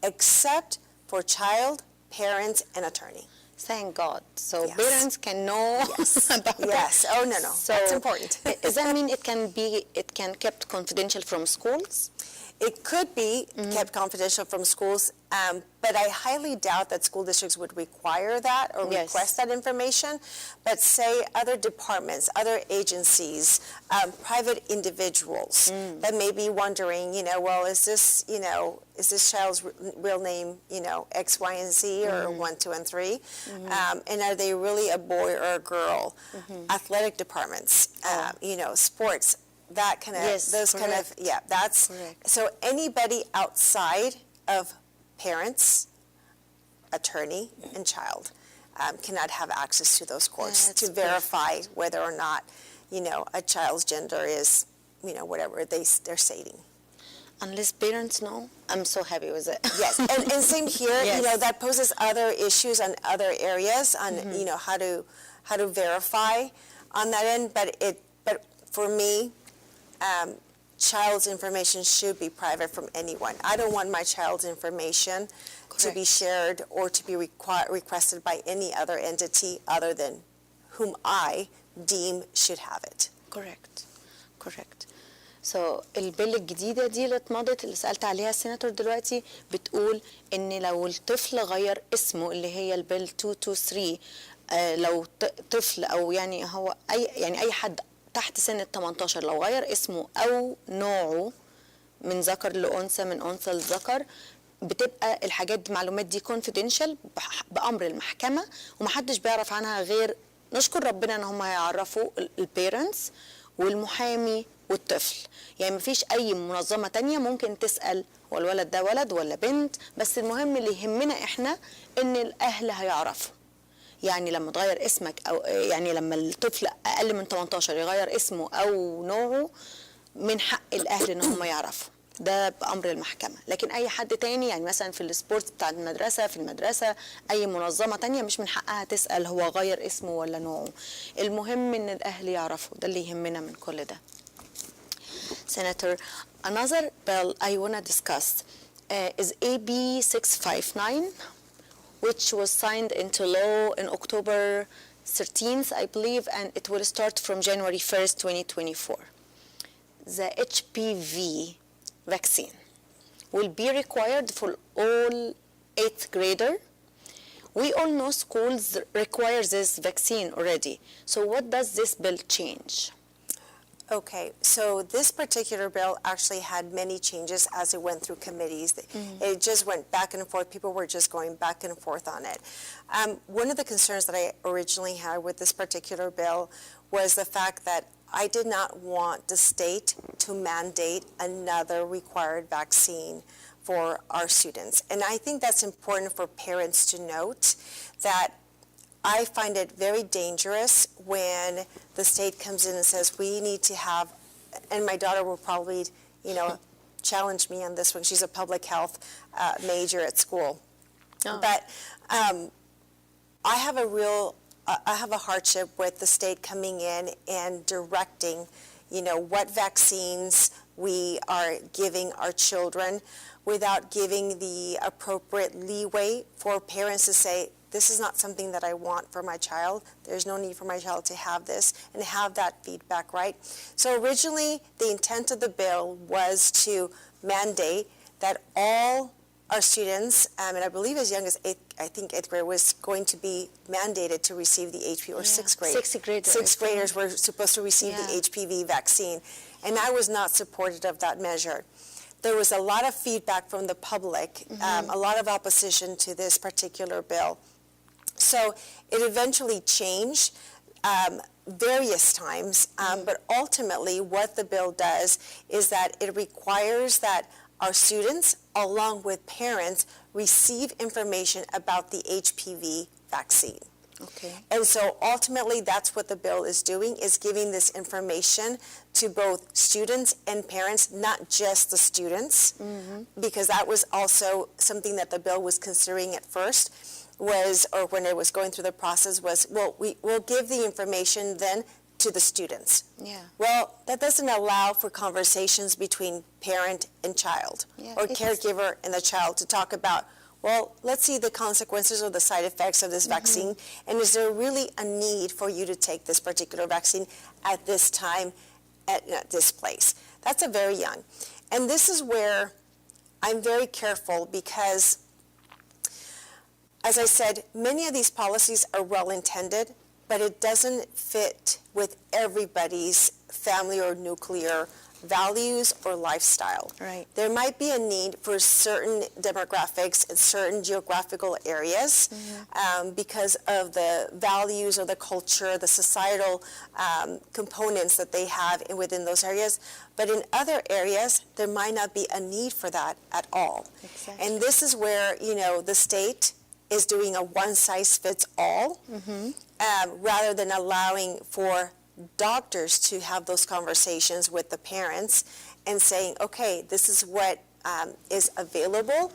except for child, parents, and attorney. Thank God. So parents can know about that. Yes. Oh, no. So that's important. Does that mean it can kept confidential from schools? It could be kept confidential from schools, but I highly doubt that school districts would require that or request that information. But say other departments, other agencies, private individuals that may be wondering, well, is this child's real name, X, Y, and Z, or 1, 2, and 3? And are they really a boy or a girl? Athletic departments, sports. That kind of, those kind of, that's, so anybody outside of parents, attorney, and child cannot have access to those courts to verify whether or not, a child's gender is, whatever they're stating. Unless parents know, I'm so happy with it. Yes, and same here, that poses other issues on other areas on, how to verify on that end, but for me, child's information should be private from anyone. I don't want my child's information to be shared or to be requested by any other entity other than whom I deem should have it. Correct. So البيل الجديدة دي اللي اتمضت اللي سألت عليها السيناتور دلوقتي بتقول إن لو الطفل غير اسمه اللي هي البيل 223 لو طفل أو يعني هو أي حد تحت سن ال 18 لو غير اسمه أو نوعه من ذكر لأنثى من أنثى لذكر بتبقى الحاجات دي معلومات دي confidential بأمر المحكمة ومحدش بيعرف عنها غير نشكر ربنا إن هم هيعرفوا البيرنتس والمحامي والطفل. يعني مفيش أي منظمة تانية ممكن تسأل والولد ده ولد ولا بنت، بس المهم اللي يهمنا إحنا إن الأهل هيعرفوا. يعني لما تغير اسمك أو يعني لما الطفل أقل من 18 يغير اسمه أو نوعه من حق الأهل إن هم يعرفوا، ده بأمر المحكمة. لكن أي حد تاني يعني مثلا في السبورت بتاع المدرسة في المدرسة أي منظمة تانية مش من حقها تسأل هو غير اسمه ولا نوعه. المهم إن الأهل يعرفوا، ده اللي يهمنا من كل ده. Senator, another bill I want to discuss is AB 659, which was signed into law in October 13th, I believe, and it will start from January 1st, 2024. The HPV vaccine will be required for all 8th grader. We all know schools require this vaccine already. So what does this bill change? Okay, so this particular bill actually had many changes as it went through committees. It just went back and forth. People were just going back and forth on it. One of the concerns that I originally had with this particular bill was the fact that I did not want the state to mandate another required vaccine for our students. And I think that's important for parents to note, that I find it very dangerous when the state comes in and says, we need to have, and my daughter will probably, challenge me on this one. She's a public health major at school. Oh. But I have a hardship with the state coming in and directing, what vaccines we are giving our children without giving the appropriate leeway for parents to say, this is not something that I want for my child. There's no need for my child to have this, and have that feedback, right? So originally, the intent of the bill was to mandate that all our students, and I believe as young as eighth grade, was going to be mandated to receive the HPV, or sixth grade. Sixth graders were supposed to receive the HPV vaccine, and I was not supportive of that measure. There was a lot of feedback from the public, a lot of opposition to this particular bill. So it eventually changed various times, but ultimately what the bill does is that it requires that our students, along with parents, receive information about the HPV vaccine. Okay. And so ultimately that's what the bill is doing, is giving this information to both students and parents, not just the students, because that was also something that the bill was considering at first, or when it was going through the process, was, well, we'll give the information then to the students. Yeah. Well, that doesn't allow for conversations between parent and child, or caregiver and the child, to talk about, well, let's see the consequences or the side effects of this vaccine, and is there really a need for you to take this particular vaccine at this time, at this place? That's a very young. And this is where I'm very careful, because, as I said, many of these policies are well-intended, but it doesn't fit with everybody's family or nuclear values or lifestyle. Right. There might be a need for certain demographics in certain geographical areas because of the values or the culture, the societal components that they have within those areas. But in other areas, there might not be a need for that at all. Exactly. And this is where, the state is doing a one-size-fits-all, rather than allowing for doctors to have those conversations with the parents and saying, okay, this is what is available.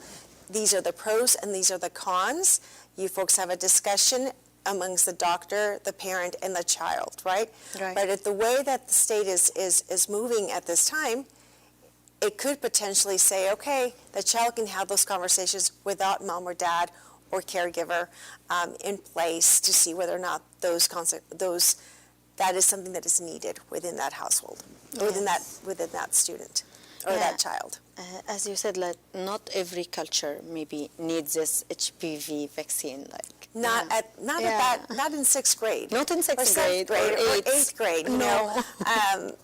These are the pros and these are the cons. You folks have a discussion amongst the doctor, the parent, and the child, right? Right. But the way that the state is moving at this time, it could potentially say, okay, the child can have those conversations without mom or dad or caregiver in place to see whether or not that is something that is needed within that household, or within that student or that child. As you said, like, not every culture maybe needs this HPV vaccine. Like Not in sixth grade. Not in sixth grade or eighth grade.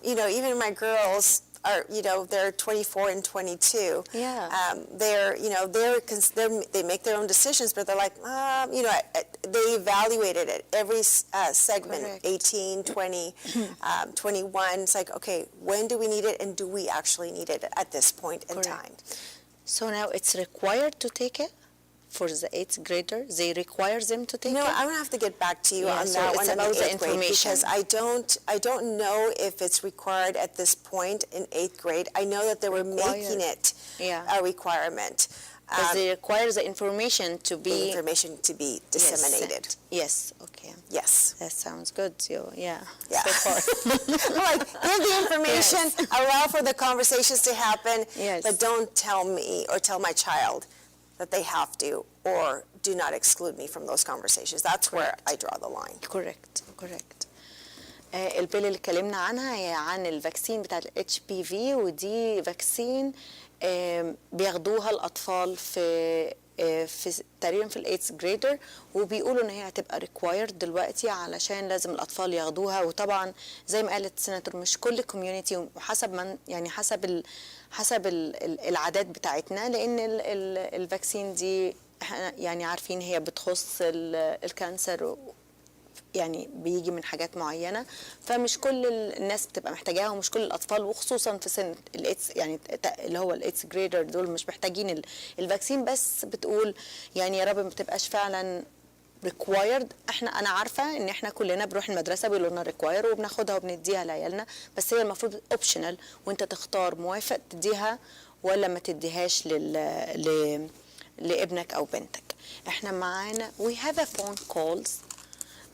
Even my girls are, they're 24 and 22. Yeah. They make their own decisions, but they're like, they evaluated it every segment, Correct. 18, 20, 21. It's like, okay, when do we need it, and do we actually need it at this point in time? So now it's required to take it? For the eighth grader, they require them to take it? I'm gonna have to get back to you on so that it's one. about the eighth grade, information. because I don't know if it's required at this point in eighth grade. I know that they were making it a requirement. Because they require the information to be disseminated. Yes, okay. Yes. That sounds good. So Yeah. so far. Like, give the information, allow for the conversations to happen, but don't tell me or tell my child that they have to, or do not exclude me from those conversations. That's where I draw the line. Correct. البيل اللي اتكلمنا عنها هي عن الفاكسين بتاع ال HPV، ودي فاكسين بياخدوها الأطفال في تقريبا في الايتس جريدر، وبيقولوا ان هي هتبقى ريكوايرد دلوقتي علشان لازم الاطفال ياخدوها. وطبعا زي ما قالت سيناتور مش كل كوميونتي، وحسب من يعني حسب العادات بتاعتنا، لان الفاكسين دي احنا يعني عارفين هي بتخص الكانسر، يعني بيجي من حاجات معينه، فمش كل الناس بتبقى محتاجاها، ومش كل الاطفال، وخصوصا في سن الايتس يعني اللي هو الايتس جريدر دول مش محتاجين الفاكسين. بس بتقول يعني يا رب ما تبقاش فعلا ريكوايرد. انا عارفه ان احنا كلنا بنروح المدرسه بيقولوا لنا ريكواير وبناخدها وبنديها لعيالنا، بس هي المفروض اوبشنال، وانت تختار موافق تديها ولا ما تديهاش لابنك أو بنتك. احنا معانا we have a phone calls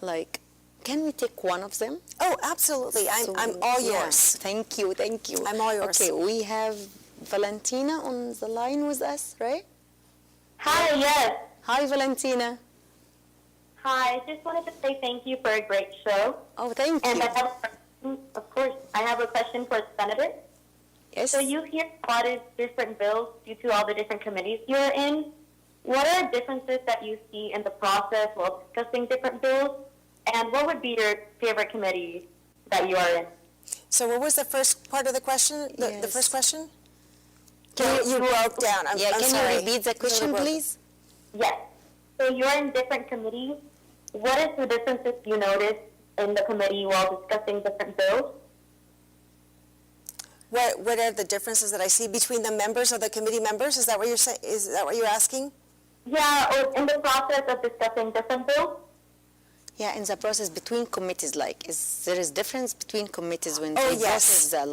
like can we take one of them? Oh, absolutely. I'm all yours. Thank you. I'm all yours. Okay, we have Valentina on the line with us, right? Hi, yes. Hi, Valentina. Hi, I just wanted to say thank you for a great show. Oh, thank and you. I have a question, of course, I have a question for the Senator. Yes. So you hear a lot of different bills due to all the different committees you're in. What are differences that you see in the process while discussing different bills? And what would be your favorite committee that you are in? So what was the first part of the question? The Yes. first question? Can You broke down. I'm can sorry. you repeat the question, please? Yes. So you're in different committees. What is the differences you notice in the committee while discussing different bills? What are the differences that I see between the members of the committee members? Is that what you're saying? Is that what you're asking? Yeah, or in the process of discussing different bills. Yeah, in the process between committees, like there is difference between committees when they yes. process the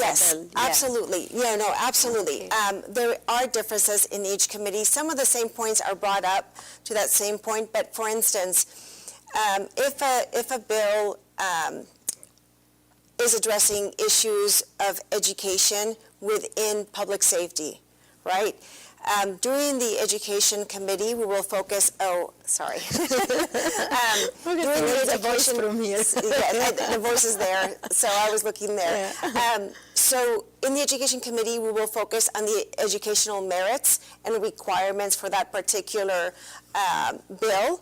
Yes, bill? Yeah. absolutely. Yeah, no, absolutely. Okay. There are differences in each committee. Some of the same points are brought up to that same point, but for instance, if a bill is addressing issues of education within public safety, right? During the Education Committee, we will focus, during the education, from here. yeah, the voice is there, so I was looking there. Yeah. So in the Education Committee, we will focus on the educational merits and requirements for that particular bill.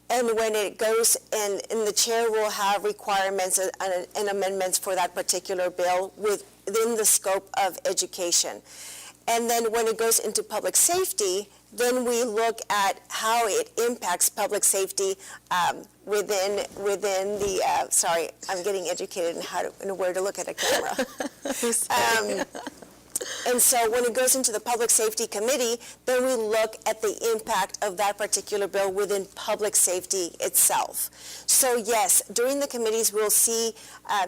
And when it goes in the chair will have requirements and amendments for that particular bill within the scope of education. And then when it goes into public safety, then we look at how it impacts public safety within the, sorry, I'm getting educated in where to look at a camera. And so when it goes into the Public Safety Committee, then we look at the impact of that particular bill within public safety itself. So yes, during the committees, we'll see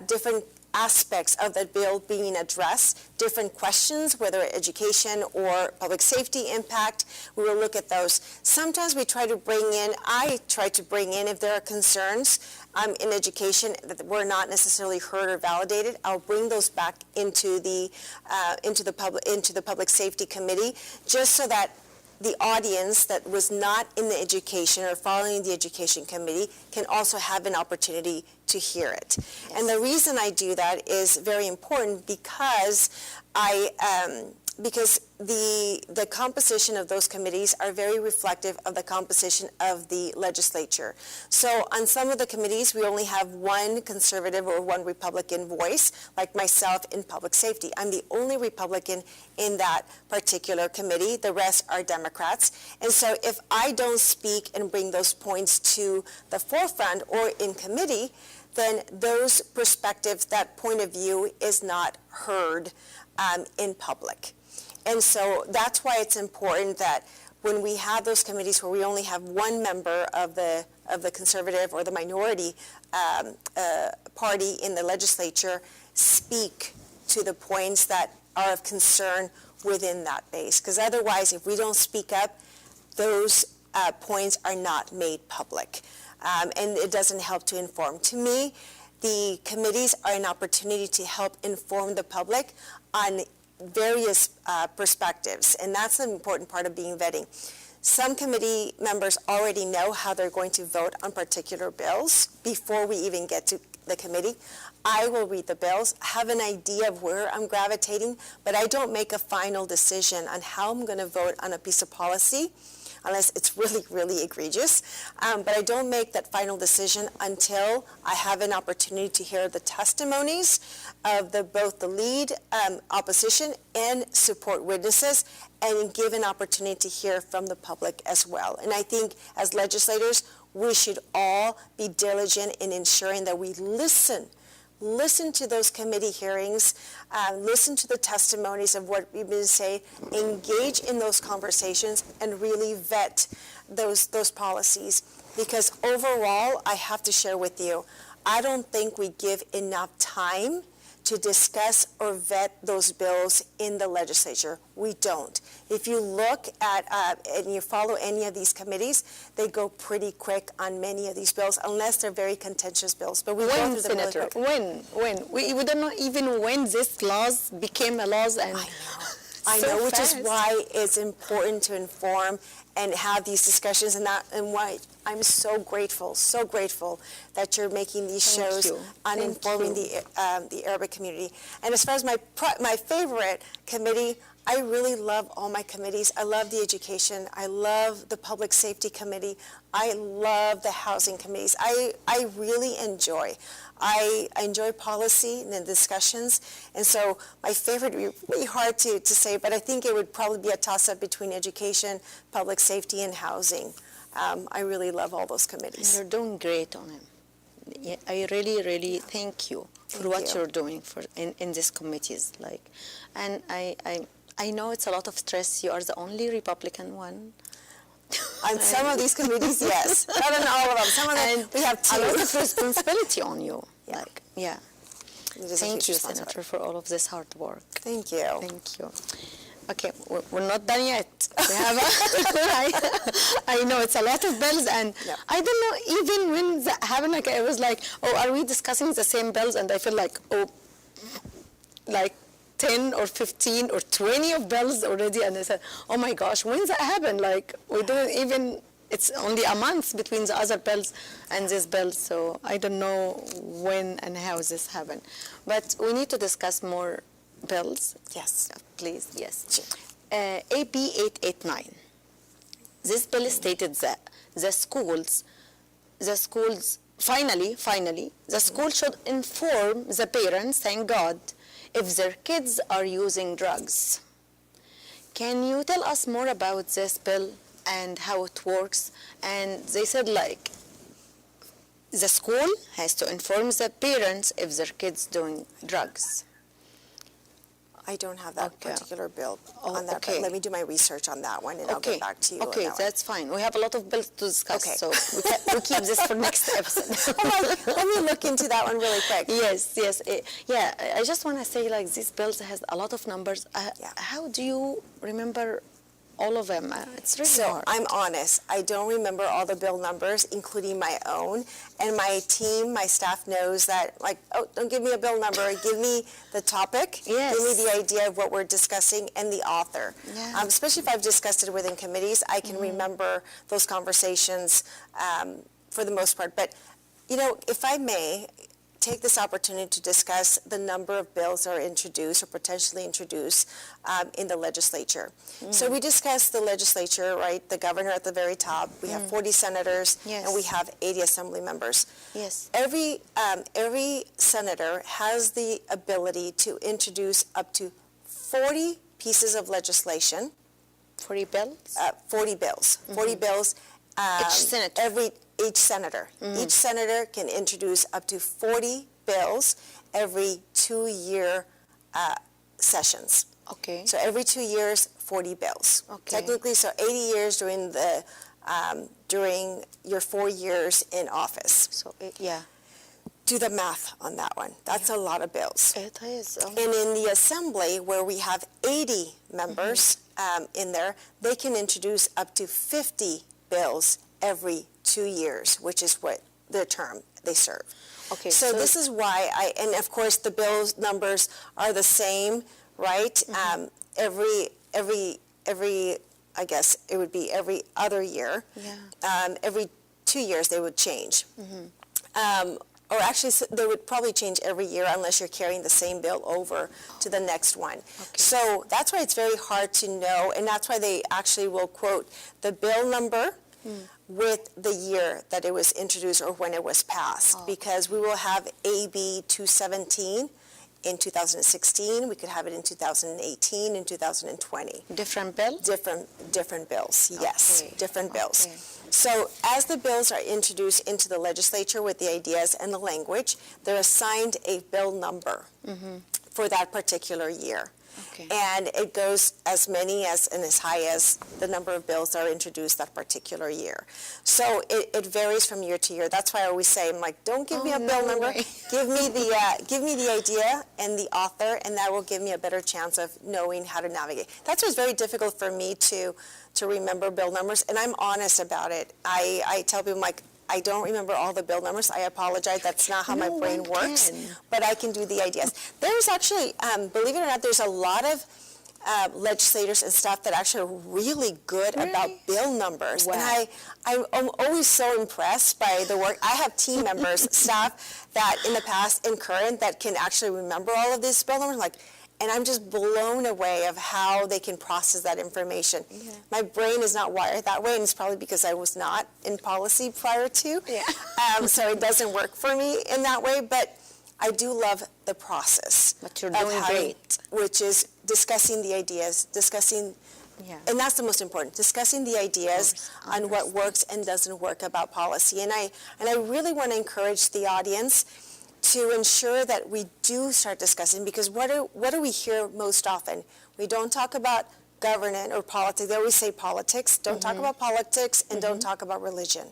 different aspects of that bill being addressed, different questions, whether education or public safety impact, we will look at those. Sometimes I try to bring in, if there are concerns in education that were not necessarily heard or validated, I'll bring those back into the Public Safety Committee, just so that the audience that was not in the education or following the Education Committee can also have an opportunity to hear it. Yes. And the reason I do that is very important because the composition of those committees are very reflective of the composition of the legislature. So on some of the committees, we only have one conservative or one Republican voice, like myself in public safety. I'm the only Republican in that particular committee. The rest are Democrats. And so if I don't speak and bring those points to the forefront or in committee, then those perspectives, that point of view is not heard in public. And so that's why it's important that when we have those committees where we only have one member of the conservative or the minority party in the legislature speak to the points that are of concern within that base. Because otherwise, if we don't speak up, those points are not made public. And it doesn't help to inform. To me, the committees are an opportunity to help inform the public on various perspectives, and that's an important part of being vetting. Some committee members already know how they're going to vote on particular bills before we even get to the committee. I will read the bills, have an idea of where I'm gravitating, but I don't make a final decision on how I'm going to vote on a piece of policy unless it's really, really egregious. But I don't make that final decision until I have an opportunity to hear the testimonies of both the lead opposition and support witnesses, and give an opportunity to hear from the public as well. And I think as legislators, we should all be diligent in ensuring that we listen to those committee hearings, listen to the testimonies of what we've been saying, engage in those conversations, and really vet those policies. Because overall, I have to share with you, I don't think we give enough time to discuss or vet those bills in the legislature. We don't. If you look at and you follow any of these committees, they go pretty quick on many of these bills, unless they're very contentious bills. But we go When, through them really Senator? quick. When? We don't know even when this laws became a laws, and I so know, which is fast. why it's important to inform and have these discussions, and why I'm so grateful that you're making these Thank shows you. on Thank informing you. the Arabic community. And as far as my favorite committee, I really love all my committees. I love the education. I love the public safety committee. I love the housing committees. I really enjoy. I enjoy policy and the discussions, and so my favorite would be really hard to say, but I think it would probably be a toss-up between education, public safety, and housing. I really love all those And committees. you're doing great on them. Yeah, I really, really thank you for Thank what you. you're doing in these committees. And I know it's a lot of stress. You are the only Republican one. On some of these committees, yes. Not on all of them. Some of them, And we have a lot two. of responsibility on you. Yeah. It is a Thank huge you, responsibility. Senator, for all of this hard work. Thank you. Thank you. Okay, we're not done yet. We have I know it's a lot of bills, and Yeah. I don't know, even when that happened, like, I was like, oh, are we discussing the same bills? And I feel like, oh, like 10 or 15 or 20 of bills already, and I said, oh my gosh, when that happened? Like, we didn't even, it's only a month between the other bills and this bill, so I don't know when and how this happened. But we need to discuss more bills. Yes. Please, yes. Sure. AB 889. This bill stated that the schools, finally, the school should inform the parents, thank God, if their kids are using drugs. Can you tell us more about this bill and how it works? And they said, like, the school has to inform the parents if their kids doing drugs. I don't have that Okay. particular bill Oh, on that, okay. but let me do my research on that one, and I'll get back to you Okay, on that one. that's fine. We have a lot of bills to discuss, Okay. so we keep this for next episode. Let me look into that one really quick. Yes. Yeah, I just want to say, like, these bills has a lot of numbers. Yeah. How do you remember all of them? It's really So hard. I'm honest, I don't remember all the bill numbers, including my own, and my team, my staff knows that, like, oh, don't give me a bill number, give me the topic, Yes. give me the idea of what we're discussing and the author. Yeah. Especially if I've discussed it within committees, I can remember those conversations for the most part. But, you know, if I may take this opportunity to discuss the number of bills that are introduced or potentially introduced in the legislature. So we discussed the legislature, right? The governor at the very top. We have 40 senators, Yes. and we have 80 assembly members. Yes. Every senator has the ability to introduce up to 40 pieces of legislation. 40 bills? 40 bills. 40 bills. Each senator. Each senator. Each senator can introduce up to 40 bills every 2-year sessions. Okay. So every 2 years, 40 bills. Okay. Technically, so 80 years during your 4 years in office. So, yeah. Do the math on that one. That's a lot of bills. It is. And in the assembly, where we have 80 members in there, they can introduce up to 50 bills every 2 years, which is what their term they serve. Okay, So this is why and of course the bills numbers are the same, right? Every I guess it would be every other year. Yeah. Every 2 years they would change. Or actually, they would probably change every year unless you're carrying the same bill over to the next one. So that's why it's very hard to know, and that's why they actually will quote the bill number with the year that it was introduced or when it was passed, because we will have AB 217 in 2016, we could have it in 2018, in 2020. Different bill? Different bills, yes, Okay. different bills. Okay. So as the bills are introduced into the legislature with the ideas and the language, they're assigned a bill number for that particular year. Okay. And it goes as many as and as high as the number of bills that are introduced that particular year. So it varies from year to year. That's why I always say, I'm like, don't give me a bill number. Give me the idea and the author, and that will give me a better chance of knowing how to navigate. That's what's very difficult for me to remember bill numbers, and I'm honest about it. I tell people, I'm like, I don't remember all the bill numbers. I apologize. That's not how my brain works. But I can do the ideas. There's actually, believe it or not, there's a lot of legislators and staff that actually are really good about bill numbers. Wow. And I'm always so impressed by the work. I have team members, staff that in the past and current that can actually remember all of these bill numbers. And I'm just blown away of how they can process that information. Yeah. My brain is not wired that way, and it's probably because I was not in policy prior to. Yeah. So it doesn't work for me in that way, but I do love the process. But you're doing great. Which is discussing the ideas, and that's the most important, discussing the ideas on what works and doesn't work about policy. And I really want to encourage the audience to ensure that we do start discussing, because what do we hear most often? We don't talk about government or politics. They always say politics. Don't talk about politics, and don't talk about religion,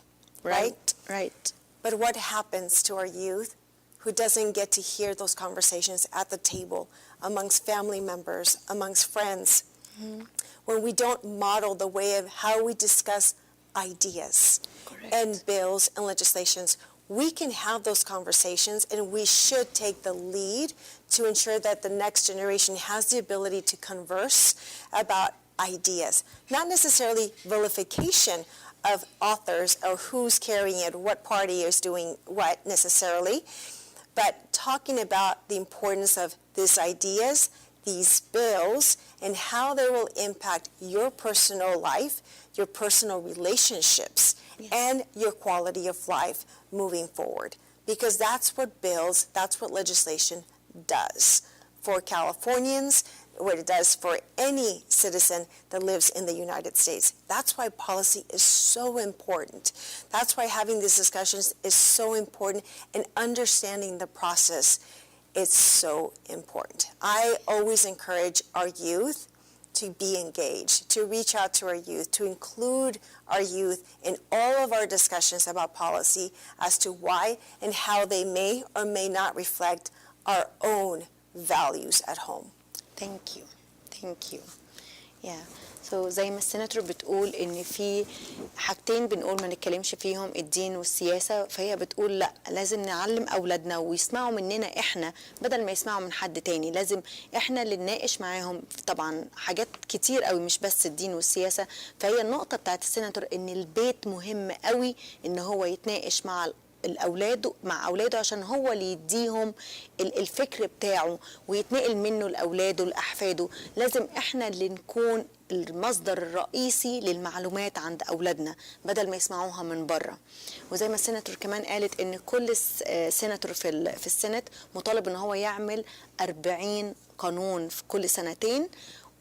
right? Right. But what happens to our youth who doesn't get to hear those conversations at the table amongst family members, amongst friends, when we don't model the way of how we discuss ideas and bills and legislations? We can have those conversations, and we should take the lead to ensure that the next generation has the ability to converse about ideas. Not necessarily vilification of authors or who's carrying it, what party is doing what necessarily, but talking about the importance of these ideas, these bills, and how they will impact your personal life, your personal relationships, and your quality of life moving forward. Because that's what bills, that's what legislation does for Californians, what it does for any citizen that lives in the United States. That's why policy is so important. That's why having these discussions is so important, and understanding the process is so important. I always encourage our youth to be engaged, to reach out to our youth, to include our youth in all of our discussions about policy as to why and how they may or may not reflect our own values at home. Thank you. Thank you. Yeah. So زي ما السيناتور بتقول ان في حاجتين بنقول ما نتكلمش فيهم، الدين والسياسه، فهي بتقول لا، لازم نعلم اولادنا ويسمعوا مننا احنا بدل ما يسمعوا من حد تاني. لازم احنا اللي نناقش معاهم طبعا حاجات كتير قوي، مش بس الدين والسياسه. فهي النقطه بتاعت السيناتور ان البيت مهم قوي ان هو يتناقش مع اولاده عشان هو اللي يديهم الفكر بتاعه ويتنقل منه لاولاده لاحفاده. لازم احنا اللي نكون المصدر الرئيسي للمعلومات عند اولادنا بدل ما يسمعوها من بره. وزي ما السيناتور كمان قالت ان كل سيناتور في السنت مطالب ان هو يعمل 40 قانون في كل سنتين،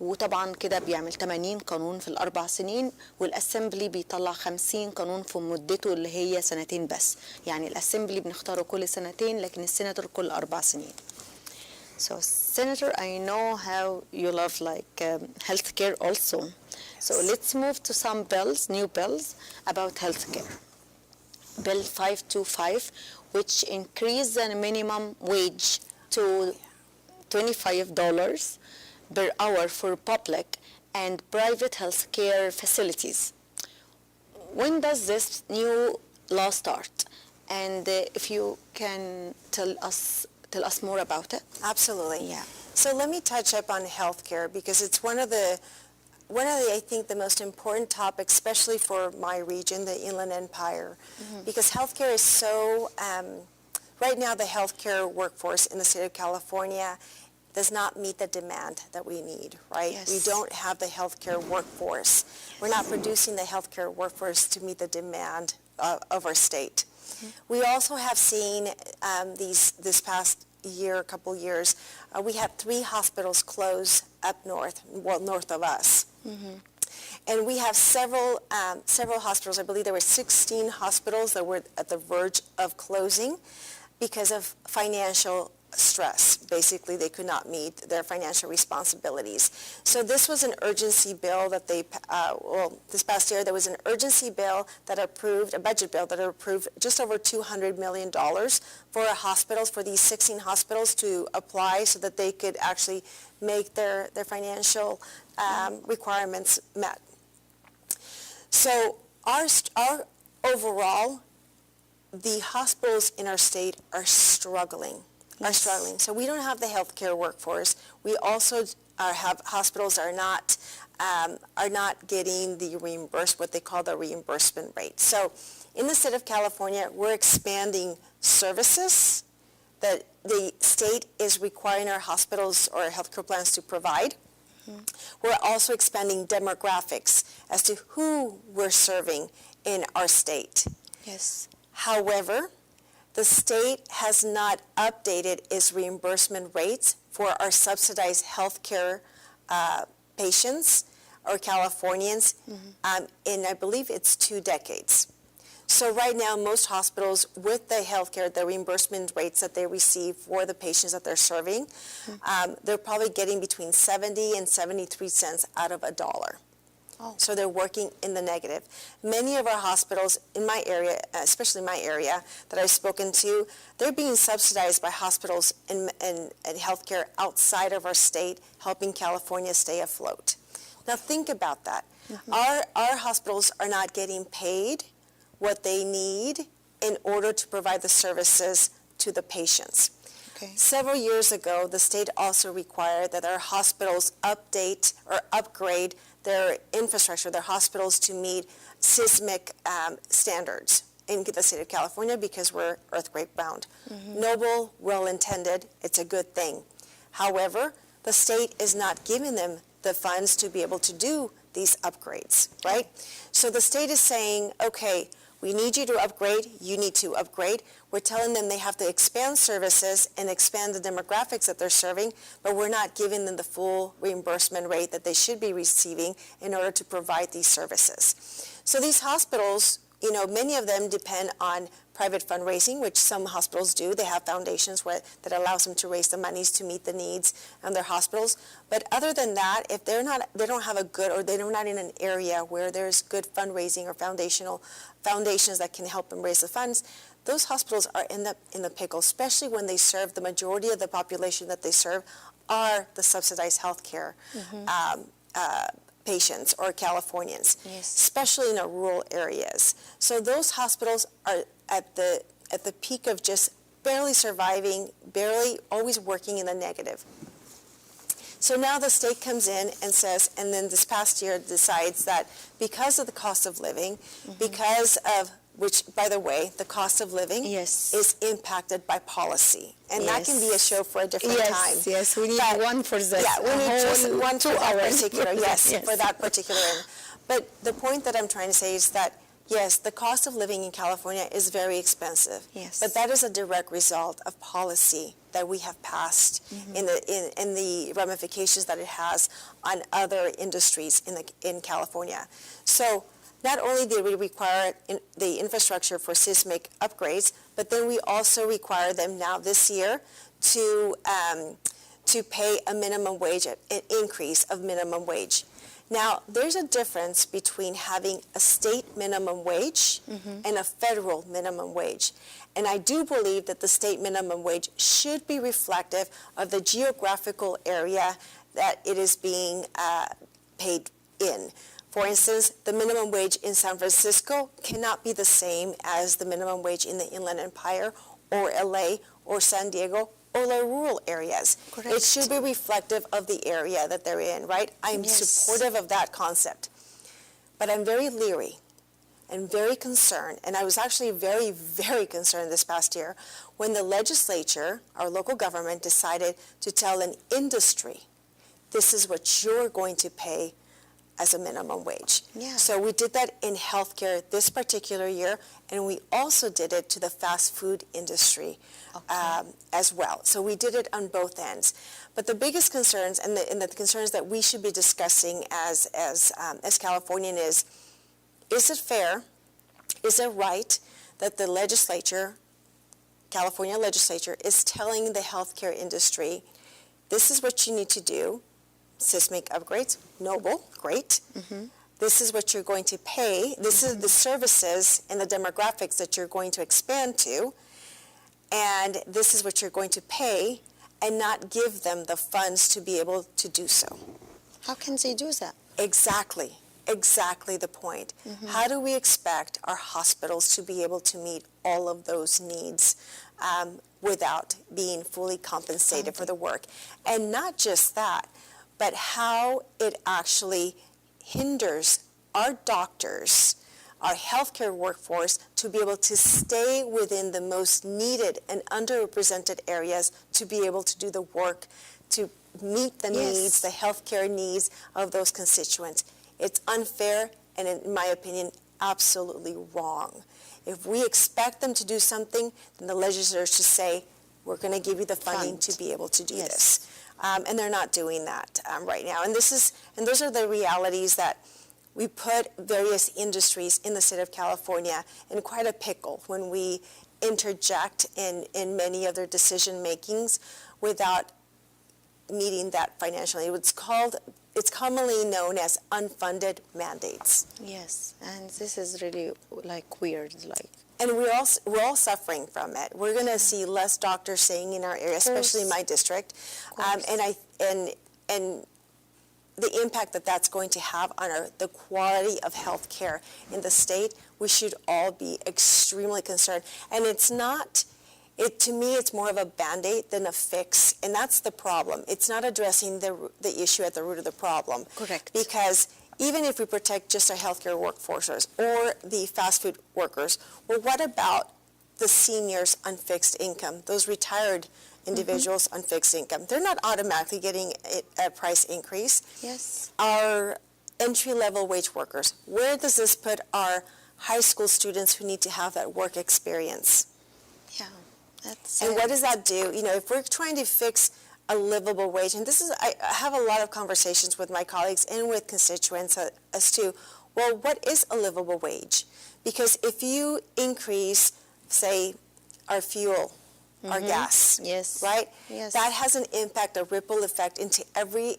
وطبعا كده بيعمل 80 قانون في ال4 سنين، والاسمبلي بيطلع 50 قانون في مدته اللي هي سنتين بس. يعني الاسمبلي بنختاره كل سنتين، لكن السيناتور كل 4 سنين. So Senator, I know how you love healthcare also. So let's move to some bills, new bills about healthcare. Bill 525, which increased the minimum wage to $25 per hour for public and private healthcare facilities. When does this new law start? And if you can tell us more about it. Absolutely. Yeah. So let me touch up on healthcare, because it's one of the I think the most important topics, especially for my region, the Inland Empire, because healthcare is so right now the healthcare workforce in the state of California does not meet the demand that we need, right? Yes. We don't have the healthcare workforce. We're not producing the healthcare workforce to meet the demand of our state. We also have seen this past year, couple years, we had 3 hospitals close up north, north of us. And we have several hospitals. I believe there were 16 hospitals that were at the verge of closing because of financial stress. Basically, they could not meet their financial responsibilities. So this was an urgency bill that this past year, there was an urgency bill that approved, a budget bill that approved just over $200 million for our hospitals, for these 16 hospitals to apply so that they could actually make their financial requirements met. So our overall, the hospitals in our state are struggling. So we don't have the healthcare workforce. We also have hospitals are not getting the what they call the reimbursement rate. So in the state of California, we're expanding services that the state is requiring our hospitals or healthcare plans to provide. We're also expanding demographics as to who we're serving in our state. Yes. However, the state has not updated its reimbursement rates for our subsidized healthcare patients or Californians in, I believe it's 2 decades. So right now, most hospitals with the healthcare, the reimbursement rates that they receive for the patients that they're serving, they're probably getting between 70 and 73 cents out of $1. Oh. So they're working in the negative. Many of our hospitals in my area, especially my area that I've spoken to, they're being subsidized by hospitals and healthcare outside of our state, helping California stay afloat. Now think about that. Our hospitals are not getting paid what they need in order to provide the services to the patients. Okay. Several years ago, the state also required that our hospitals update or upgrade their infrastructure, their hospitals, to meet seismic standards in the state of California because we're earthquake bound. Noble, well-intended, it's a good thing. However, the state is not giving them the funds to be able to do these upgrades, right? So the state is saying, okay, we need you to upgrade, you need to upgrade. We're telling them they have to expand services and expand the demographics that they're serving, but we're not giving them the full reimbursement rate that they should be receiving in order to provide these services. So these hospitals, you know, many of them depend on private fundraising, which some hospitals do. They have foundations that allows them to raise the monies to meet the needs of their hospitals. But other than that, if they don't have a good, or they're not in an area where there's good fundraising or foundations that can help them raise the funds, those hospitals are in the pickle, especially when they serve, the majority of the population that they serve are the subsidized health care patients or Californians, especially in our rural areas. So those hospitals are at the peak of just barely surviving, barely always working in the negative. So now the state comes in and says, and then this past year decides that because of the cost of living, because of which, by the way, the cost of living is impacted by policy. And that can be a show for a different time. Yes, we need one for that. Yeah, we need just one 2 for that hours. particular, for that particular. But the point that I'm trying to say is that, yes, the cost of living in California is very expensive. Yes. But that is a direct result of policy that we have passed in the ramifications that it has on other industries in California. So not only did we require the infrastructure for seismic upgrades, but then we also require them now this year to pay a minimum wage, an increase of minimum wage. Now, there's a difference between having a state minimum wage and a federal minimum wage. And I do believe that the state minimum wage should be reflective of the geographical area that it is being paid in. For instance, the minimum wage in San Francisco cannot be the same as the minimum wage in the Inland Empire or LA or San Diego or the rural areas. Correct. It should be reflective of the area that they're in, right? I'm supportive of that concept. But I'm very leery and very concerned, and I was actually very, very concerned this past year when the legislature, our local government, decided to tell an industry, this is what you're going to pay as a minimum wage. Yeah. So we did that in healthcare this particular year, and we also did it to the fast food industry as well. So we did it on both ends. But the biggest concerns, and the concerns that we should be discussing as Californian is it fair, is it right that the legislature California legislature is telling the healthcare industry, this is what you need to do. Seismic upgrades, noble, great. This is what you're going to pay. This is the services and the demographics that you're going to expand to. And this is what you're going to pay, and not give them the funds to be able to do so. How can they do that? Exactly the point. How do we expect our hospitals to be able to meet all of those needs without being fully compensated for the work? And not just that, but how it actually hinders our doctors, our healthcare workforce, to be able to stay within the most needed and underrepresented areas to be able to do the work, to meet the needs, the healthcare needs of those constituents. It's unfair and, in my opinion, absolutely wrong. If we expect them to do something, then the legislators should say, we're going to give you the funding to be able to do this. And they're not doing that right now. And those are the realities that we put various industries in the state of California in quite a pickle when we interject in many of their decision makings without meeting that financially. It's commonly known as unfunded mandates. Yes, and this is really weird. And we're all suffering from it. We're going to see less doctors staying in our area, especially in my district, and the impact that that's going to have on the quality of health care in the state. We should all be extremely concerned. And it's not. To me, it's more of a Band-Aid than a fix, and that's the problem. It's not addressing the issue at the root of the problem. Correct. Because even if we protect just our healthcare workforces or the fast food workers, well, what about the seniors on fixed income, those retired individuals on fixed income? They're not automatically getting a price increase. Yes. Our entry-level wage workers, where does this put our high school students who need to have that work experience? Yeah. And what does that do? If we're trying to fix a livable wage, and I have a lot of conversations with my colleagues and with constituents as to, well, what is a livable wage? Because if you increase, say, our fuel, our gas, right? Yes. That has an impact, a ripple effect into every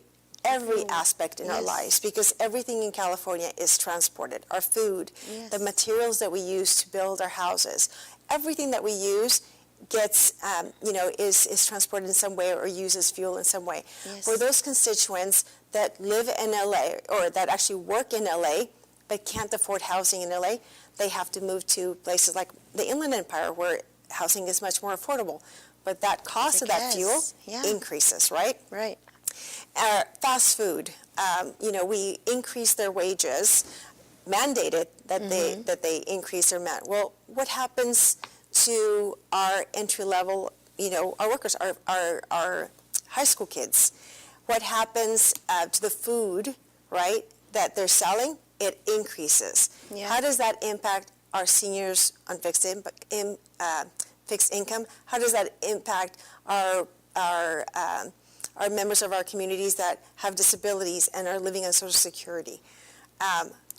aspect in our lives, because everything in California is transported. Our food, the materials that we use to build our houses, everything that we use gets, is transported in some way or uses fuel in some way. Yes. For those constituents that live in LA or that actually work in LA but can't afford housing in LA, they have to move to places like the Inland Empire where housing is much more affordable. But that cost of that fuel increases, right? Right. Fast food, we increase their wages, mandated that they increase their well, what happens to our entry-level, our workers, our high school kids? What happens to the food, right, that they're selling? It increases. Yeah. How does that impact our seniors on fixed income? How does that impact our members of our communities that have disabilities and are living on Social Security?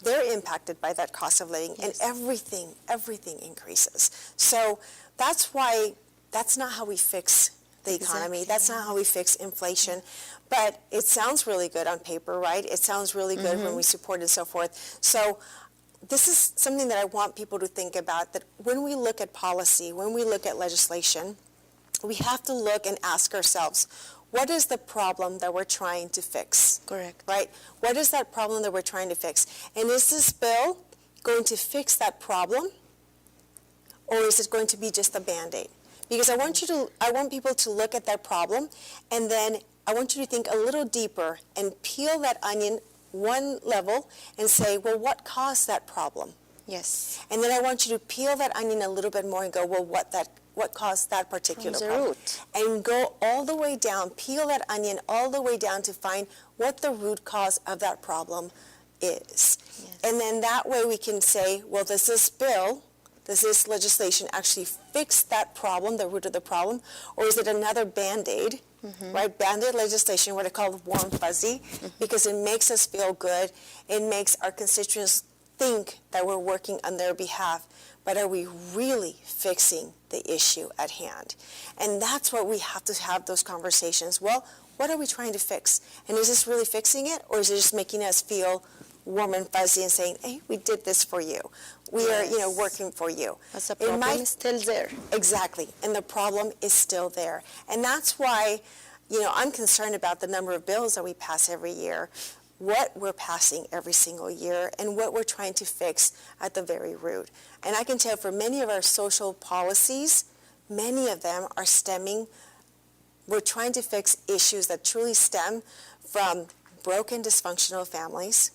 They're impacted by that cost of living, and everything increases. So that's why that's not how we fix the economy. That's not how we fix inflation. But it sounds really good on paper, right? It sounds really good when we support and so forth. So this is something that I want people to think about, that when we look at policy, when we look at legislation, we have to look and ask ourselves, what is the problem that we're trying to fix? Correct. Right? What is that problem that we're trying to fix? And is this bill going to fix that problem? Or is it going to be just a Band-Aid? Because I want people to look at that problem, and then I want you to think a little deeper and peel that onion one level and say, well, what caused that problem? Yes. And then I want you to peel that onion a little bit more and go, well, what caused that particular problem? Root. And go all the way down, peel that onion all the way down to find what the root cause of that problem is. Yes. And then that way we can say, well, does this legislation actually fix that problem, the root of the problem, or is it another Band-Aid, right? Band-Aid legislation, what I call warm fuzzy, because it makes us feel good. It makes our constituents think that we're working on their behalf, but are we really fixing the issue at hand? And that's what we have to have those conversations. Well, what are we trying to fix? And is this really fixing it, or is it just making us feel warm and fuzzy and saying, hey, we did this for you. We are, working for you. But the problem is still there. Exactly. And the problem is still there. And that's why, I'm concerned about the number of bills that we pass every year, what we're passing every single year, and what we're trying to fix at the very root. And I can tell for many of our social policies, many of them are stemming, we're trying to fix issues that truly stem from broken, dysfunctional families.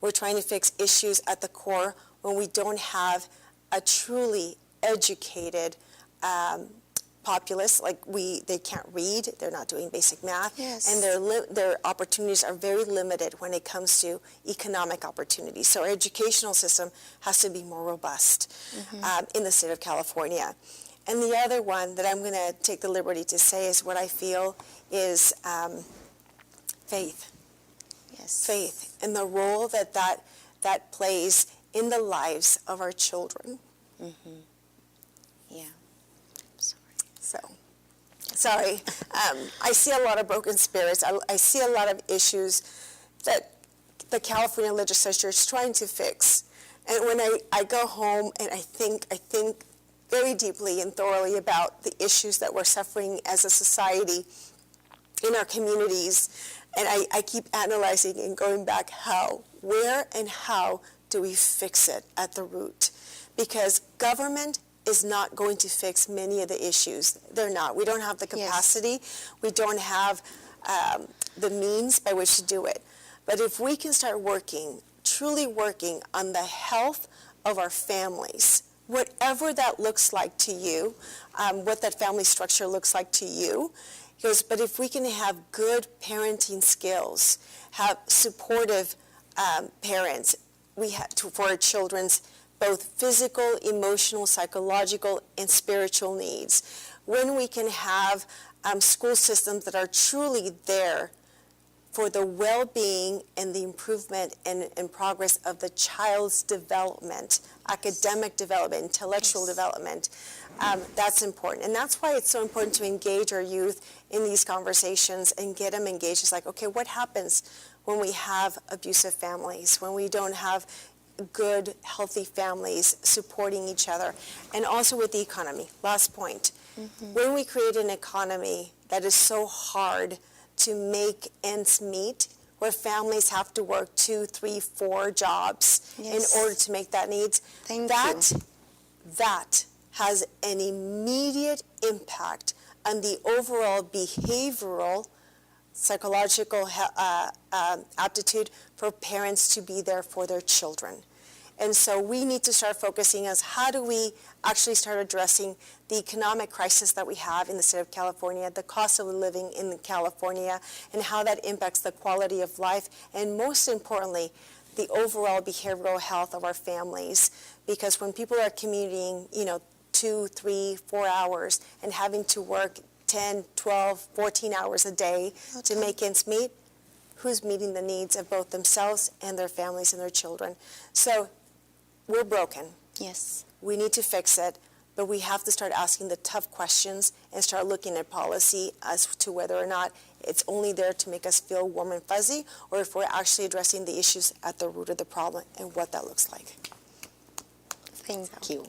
We're trying to fix issues at the core when we don't have a truly educated populace, like they can't read, they're not doing basic math, yes. and their opportunities are very limited when it comes to economic opportunities. So our educational system has to be more robust in the state of California. And the other one that I'm going to take the liberty to say is what I feel is faith. Yes. Faith and the role that plays in the lives of our children. Yeah. Sorry. I see a lot of broken spirits. I see a lot of issues that the California legislature is trying to fix. And when I go home and I think very deeply and thoroughly about the issues that we're suffering as a society in our communities, and I keep analyzing and going back where and how do we fix it at the root? Because government is not going to fix many of the issues. They're not. We don't have the capacity. Yes. We don't have the means by which to do it. But if we can start truly working on the health of our families, whatever that looks like to you, what that family structure looks like to you, but if we can have good parenting skills, have supportive parents, for our children's both physical, emotional, psychological, and spiritual needs. When we can have school systems that are truly there for the well-being and the improvement and progress of the child's development, academic development, intellectual development, that's important. And that's why it's so important to engage our youth in these conversations and get them engaged. It's like, okay, what happens when we have abusive families, when we don't have good, healthy families supporting each other, and also with the economy. Last point. When we create an economy that is so hard to make ends meet, where families have to work 2, 3, 4 jobs in order to make that needs, that has an immediate impact on the overall behavioral, psychological aptitude for parents to be there for their children. And so we need to start focusing on how do we actually start addressing the economic crisis that we have in the state of California, the cost of living in California, and how that impacts the quality of life, and most importantly, the overall behavioral health of our families. Because when people are commuting, 2, 3, 4 hours and having to work 10, 12, 14 hours a day to make ends meet, who's meeting the needs of both themselves and their families and their children? So we're broken. Yes. We need to fix it, but we have to start asking the tough questions and start looking at policy as to whether or not it's only there to make us feel warm and fuzzy, or if we're actually addressing the issues at the root of the problem and what that looks like. Thank you.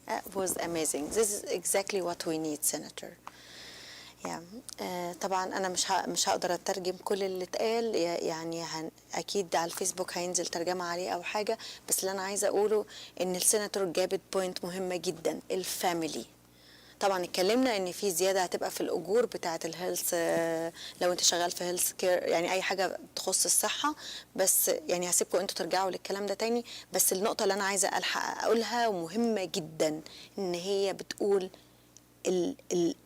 That was amazing. This is exactly what we need, Senator. طبعا انا مش هقدر اترجم كل اللي اتقال، يعني اكيد على الفيسبوك هينزل ترجمه عليه او حاجه، بس اللي انا عايزه اقوله ان السيناتور جابت بوينت مهمه جدا، الفاميلي. طبعا اتكلمنا ان في زياده هتبقى في الاجور بتاعه الهيلث لو انت شغال في هيلث كير، يعني اي حاجه تخص الصحه، بس يعني هسيبكم انتوا ترجعوا للكلام ده تاني. بس النقطه اللي انا عايزه الحق اقولها ومهمه جدا، ان هي بتقول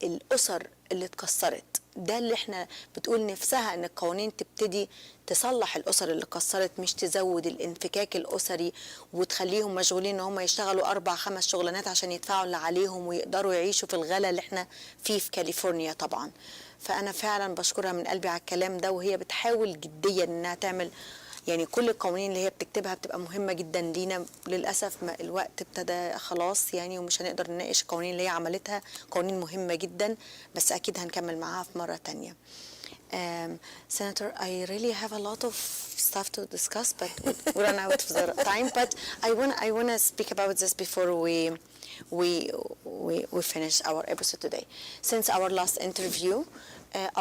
الاسر اللي اتكسرت، ده اللي احنا بتقول نفسها ان القوانين تبتدي تصلح الاسر اللي اتكسرت، مش تزود الانفكاك الاسري وتخليهم مشغولين ان هم يشتغلوا 4 5 شغلانات عشان يدفعوا اللي عليهم ويقدروا يعيشوا في الغلا اللي احنا فيه في كاليفورنيا طبعا. فانا فعلا بشكرها من قلبي على الكلام ده، وهي بتحاول جديا انها تعمل يعني كل القوانين اللي هي بتكتبها بتبقى مهمة جدا لينا. للأسف ما الوقت ابتدى خلاص يعني، ومش هنقدر نناقش القوانين اللي هي عملتها، قوانين مهمة جدا، بس أكيد هنكمل معاها في مرة تانية. Senator, I really have a lot of stuff to discuss, but we run out of the time. But I wanna speak about this before we finish our episode today. Since our last interview,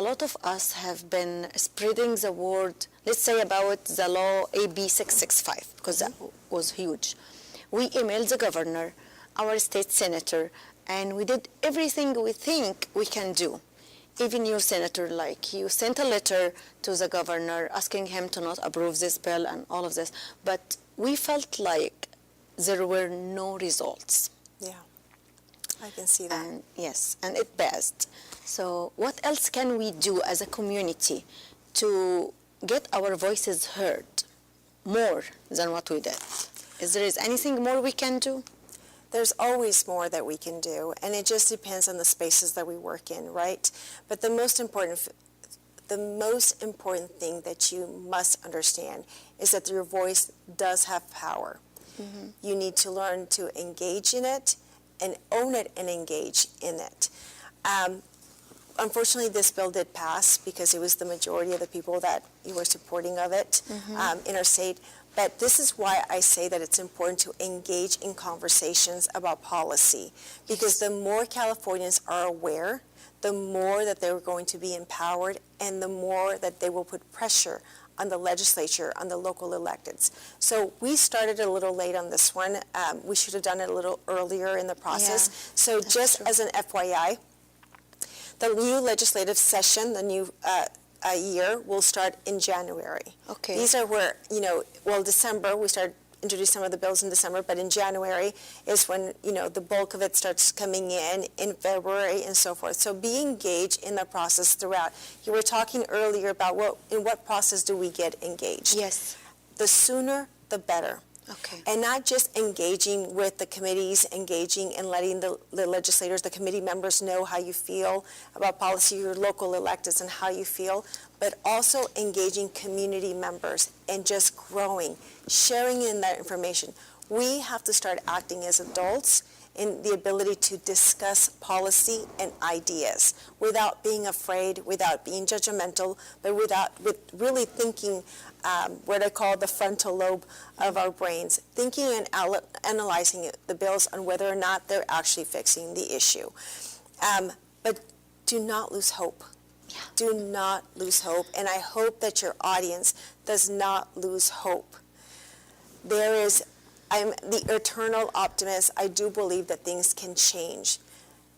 a lot of us have been spreading the word, let's say, about the law AB 665, because that was huge. We emailed the governor, our state senator, and we did everything we think we can do. Even you, Senator, like you sent a letter to the governor asking him to not approve this bill and all of this, but we felt like there were no results. Yeah, I can see that. And yes, and it passed. So what else can we do as a community to get our voices heard more than what we did? Is there anything more we can do? There's always more that we can do, and it just depends on the spaces that we work in, right? But the most important thing that you must understand is that your voice does have power. Mm-hmm. You need to learn to engage in it and own it and engage in it. Unfortunately, this bill did pass because it was the majority of the people that you were supporting of it in our state. But this is why I say that it's important to engage in conversations about policy, because the more Californians are aware, the more that they're going to be empowered, and the more that they will put pressure on the legislature, on the local electeds. So we started a little late on this one. We should have done it a little earlier in the process. Yeah, so just as an FYI, the new legislative session, the new year will start in January. Okay. These are where, December, we start introduce some of the bills in December, but in January is when, the bulk of it starts coming in February and so forth. So be engaged in the process throughout. You were talking earlier about in what process do we get engaged? Yes. The sooner, the better. Okay. And not just engaging with the committees, engaging and letting the legislators, the committee members know how you feel about policy, your local electeds and how you feel, but also engaging community members and just growing, sharing in that information. We have to start acting as adults in the ability to discuss policy and ideas without being afraid, without being judgmental, but with really thinking what I call the frontal lobe of our brains, thinking and analyzing the bills on whether or not they're actually fixing the issue. But do not lose hope. Yeah. Do not lose hope. And I hope that your audience does not lose hope. I'm the eternal optimist. I do believe that things can change.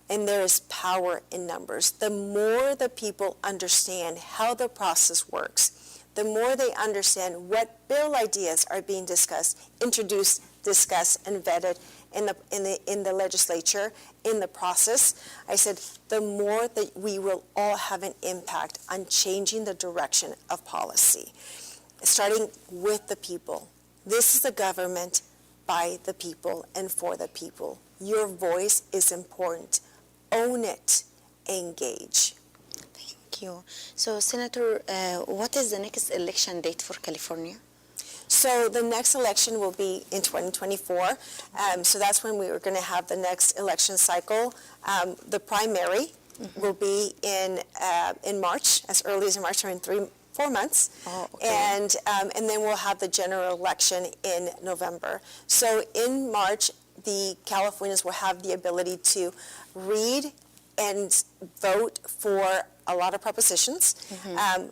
And there is power in numbers. The more the people understand how the process works, the more they understand what bill ideas are being discussed, introduced, discussed, and vetted in the legislature, in the process, I said, the more that we will all have an impact on changing the direction of policy, starting with the people. This is the government by the people and for the people. Your voice is important. Own it. Engage. Thank you. So, Senator, what is the next election date for California? So the next election will be in 2024. So that's when we are going to have the next election cycle. The primary will be in March, as early as in March, or in 4 months. Oh, okay. And then we'll have the general election in November. So in March, the Californians will have the ability to read and vote for a lot of propositions.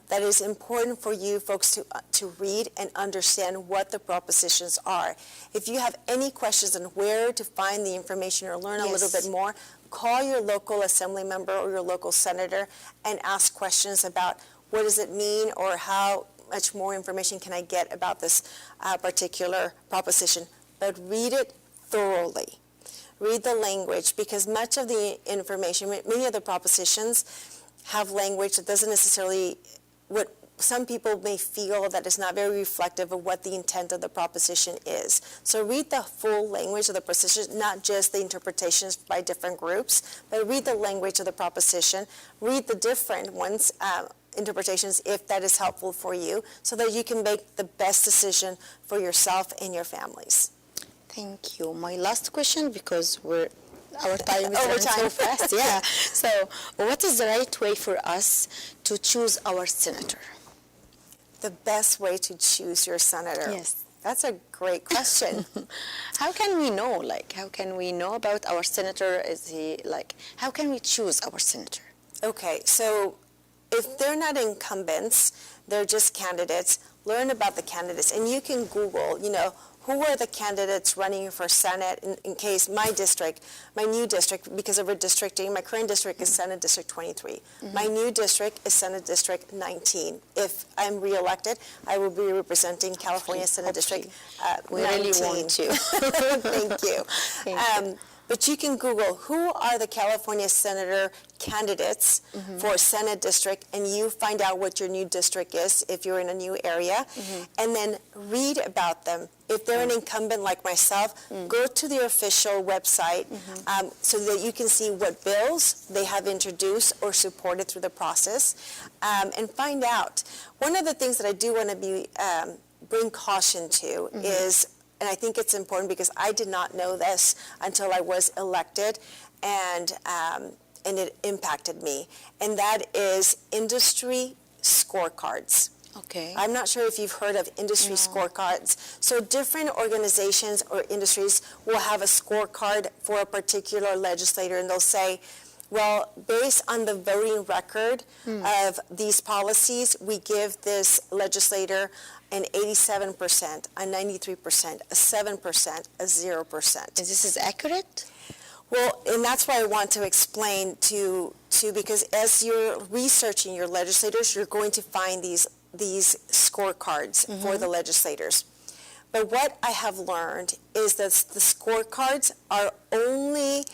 That is important for you folks to read and understand what the propositions are. If you have any questions on where to find the information or learn a little bit more, call your local assembly member or your local senator and ask questions about what does it mean, or how much more information can I get about this particular proposition. But read it thoroughly. Read the language, because much of the information, many of the propositions have language that doesn't necessarily, what some people may feel that is not very reflective of what the intent of the proposition is. So read the full language of the proposition, not just the interpretations by different groups, but read the language of the proposition. Read the different ones interpretations if that is helpful for you, so that you can make the best decision for yourself and your families. Thank you. My last question, because our time is Over running so time. fast. Yeah. So, what is the right way for us to choose our senator? The best way to choose your senator? Yes. That's a great question. How can we know? How can we know about our senator? How can we choose our senator? Okay, so if they're not incumbents, they're just candidates, learn about the candidates. And you can Google, who are the candidates running for Senate in case my new district, because of redistricting, my current district is Senate District 23. Mm-hmm. My new district is Senate District 19. If I'm reelected, I will be representing California Senate District 19. We really want to. Thank you. Thank you. But you can Google who are the California Senator candidates for Senate District, and you find out what your new district is if you're in a new area, and then read about them. If they're an incumbent like myself, go to their official website so that you can see what bills they have introduced or supported through the process, and find out. One of the things that I do want to bring caution to is, and I think it's important because I did not know this until I was elected, and it impacted me, and that is industry scorecards. Okay. I'm not sure if you've heard of industry scorecards. So different organizations or industries will have a scorecard for a particular legislator, and they'll say, well, based on the voting record of these policies, we give this legislator an 87%, a 93%, a 7%, a 0%. Is this accurate? Well, and that's why I want to explain to because as you're researching your legislators, you're going to find these scorecards for the legislators. But what I have learned is that the scorecards are only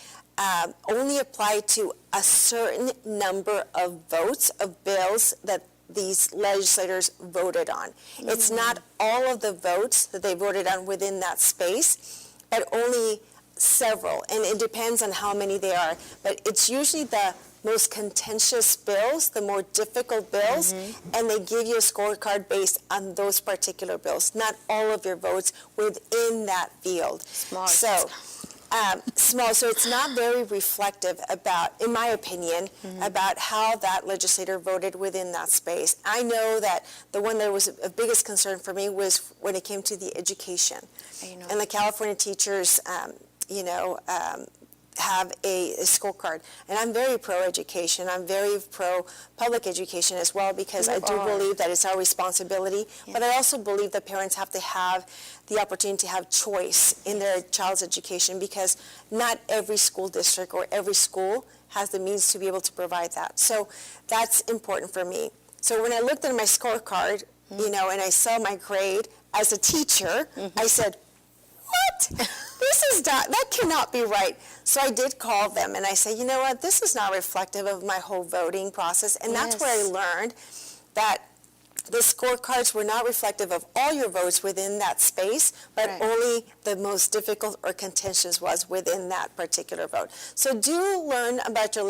applied to a certain number of votes of bills that these legislators voted on. It's not all of the votes that they voted on within that space, but only several, and it depends on how many they are. But it's usually the most contentious bills, the more difficult bills, and they give you a scorecard based on those particular bills, not all of your votes within that field. Smart. So it's not very reflective about, in my opinion, about how that legislator voted within that space. I know that the one that was a biggest concern for me was when it came to the education. And the California teachers, have a scorecard. And I'm very pro-education. I'm very pro-public education as well, because I do believe that it's our responsibility. Yeah. But I also believe that parents have to have the opportunity to have choice in their child's education, because not every school district or every school has the means to be able to provide that. So that's important for me. So when I looked at my scorecard, and I saw my grade as a teacher, I said, what? That cannot be right. So I did call them, and I said, you know what, this is not reflective of my whole voting process. And that's where I learned that the scorecards were not reflective of all your votes within that space, but only the most difficult or contentious was within that particular vote. So do learn about your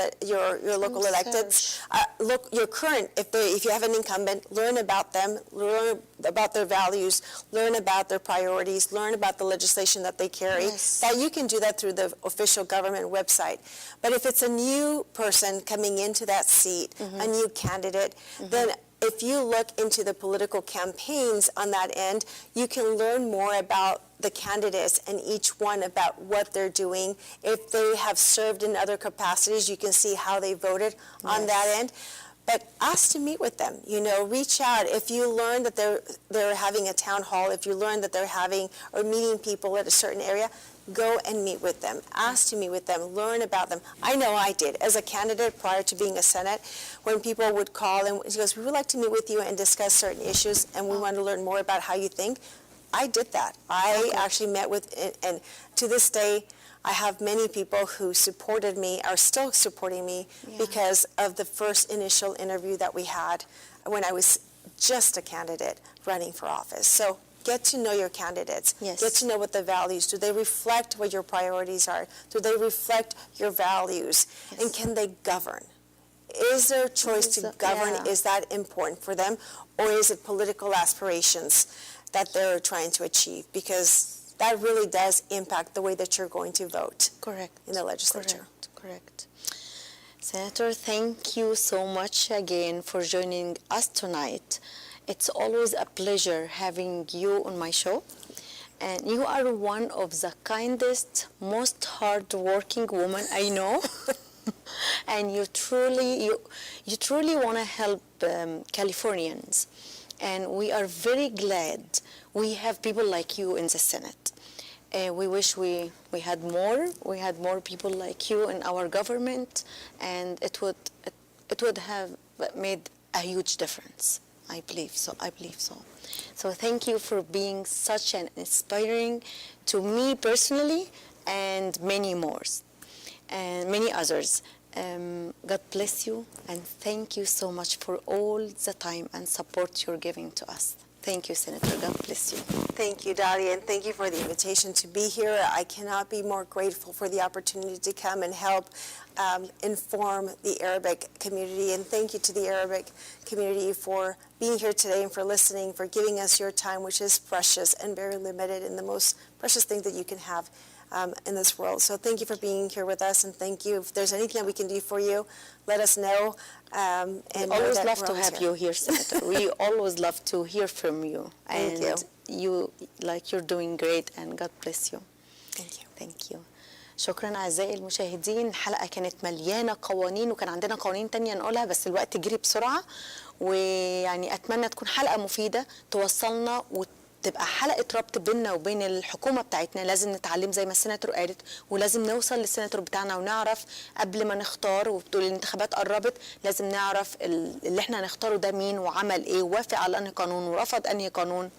local electeds. Look your current, if you have an incumbent, learn about them, learn about their values, learn about their priorities, learn about the legislation that they carry. That you can do that through the official government website. But if it's a new person coming into that seat, a new candidate, then if you look into the political campaigns on that end, you can learn more about the candidates and each one about what they're doing. If they have served in other capacities, you can see how they voted on that end. But ask to meet with them, reach out. If you learn that they're having a town hall, if you learn that they're having or meeting people at a certain area, go and meet with them. Ask to meet with them. Learn about them. I know I did. As a candidate prior to being a Senate, when people would call and she goes, we would like to meet with you and discuss certain issues, and we want to learn more about how you think, I did that. I actually met with, and to this day, I have many people who supported me, are still supporting me because of the first initial interview that we had when I was just a candidate running for office. So get to know your candidates. Get to know what the values, do they reflect what your priorities are? Do they reflect your values? And can they govern? is their choice to govern, Yeah. is that important for them, or is it political aspirations that they're trying to achieve? Because that really does impact the way that you're going to vote Correct. in the legislature. Correct. Senator, thank you so much again for joining us tonight. It's always a pleasure having you on my show. And you are one of the kindest, most hard-working woman I know. And you truly want to help Californians. And we are very glad we have people like you in the Senate. We wish we had more people like you in our government, and it would have made a huge difference. I believe so. So thank you for being such an inspiring to me personally and many more, and many others. God bless you, and thank you so much for all the time and support you're giving to us. Thank you, Senator. God bless you. Thank you, Dahlia, and thank you for the invitation to be here. I cannot be more grateful for the opportunity to come and help inform the Arabic community, and thank you to the Arabic community for being here today and for listening, for giving us your time, which is precious and very limited and the most precious thing that you can have in this world. So thank you for being here with us, and thank you. If there's anything that we can do for you, let us know. We always love to have you here, Senator. We always love to hear from you. Thank you. You're doing great, and God bless you. Thank you. شكرا أعزائي المشاهدين. الحلقة كانت مليانة قوانين، وكان عندنا قوانين تانية نقولها بس الوقت جري بسرعة، ويعني أتمنى تكون حلقة مفيدة توصلنا تبقى حلقة ربط بيننا وبين الحكومة بتاعتنا. لازم نتعلم زي ما السيناتور قالت، ولازم نوصل للسيناتور بتاعنا ونعرف قبل ما نختار، وبتقول الانتخابات قربت لازم نعرف اللي احنا هنختاره ده مين وعمل ايه، ووافق على انهي قانون ورفض انهي قانون.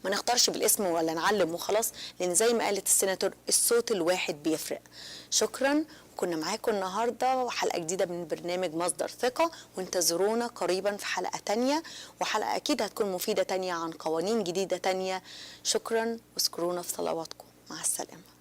ما نختارش بالاسم ولا نعلم وخلاص، لان زي ما قالت السيناتور الصوت الواحد بيفرق. شكرا. كنا معاكم النهارده وحلقه جديده من برنامج مصدر ثقه، وانتظرونا قريبا في حلقه تانية، وحلقه اكيد هتكون مفيده تانية عن قوانين جديده تانية. شكرا، واذكرونا في صلواتكم. مع السلامه.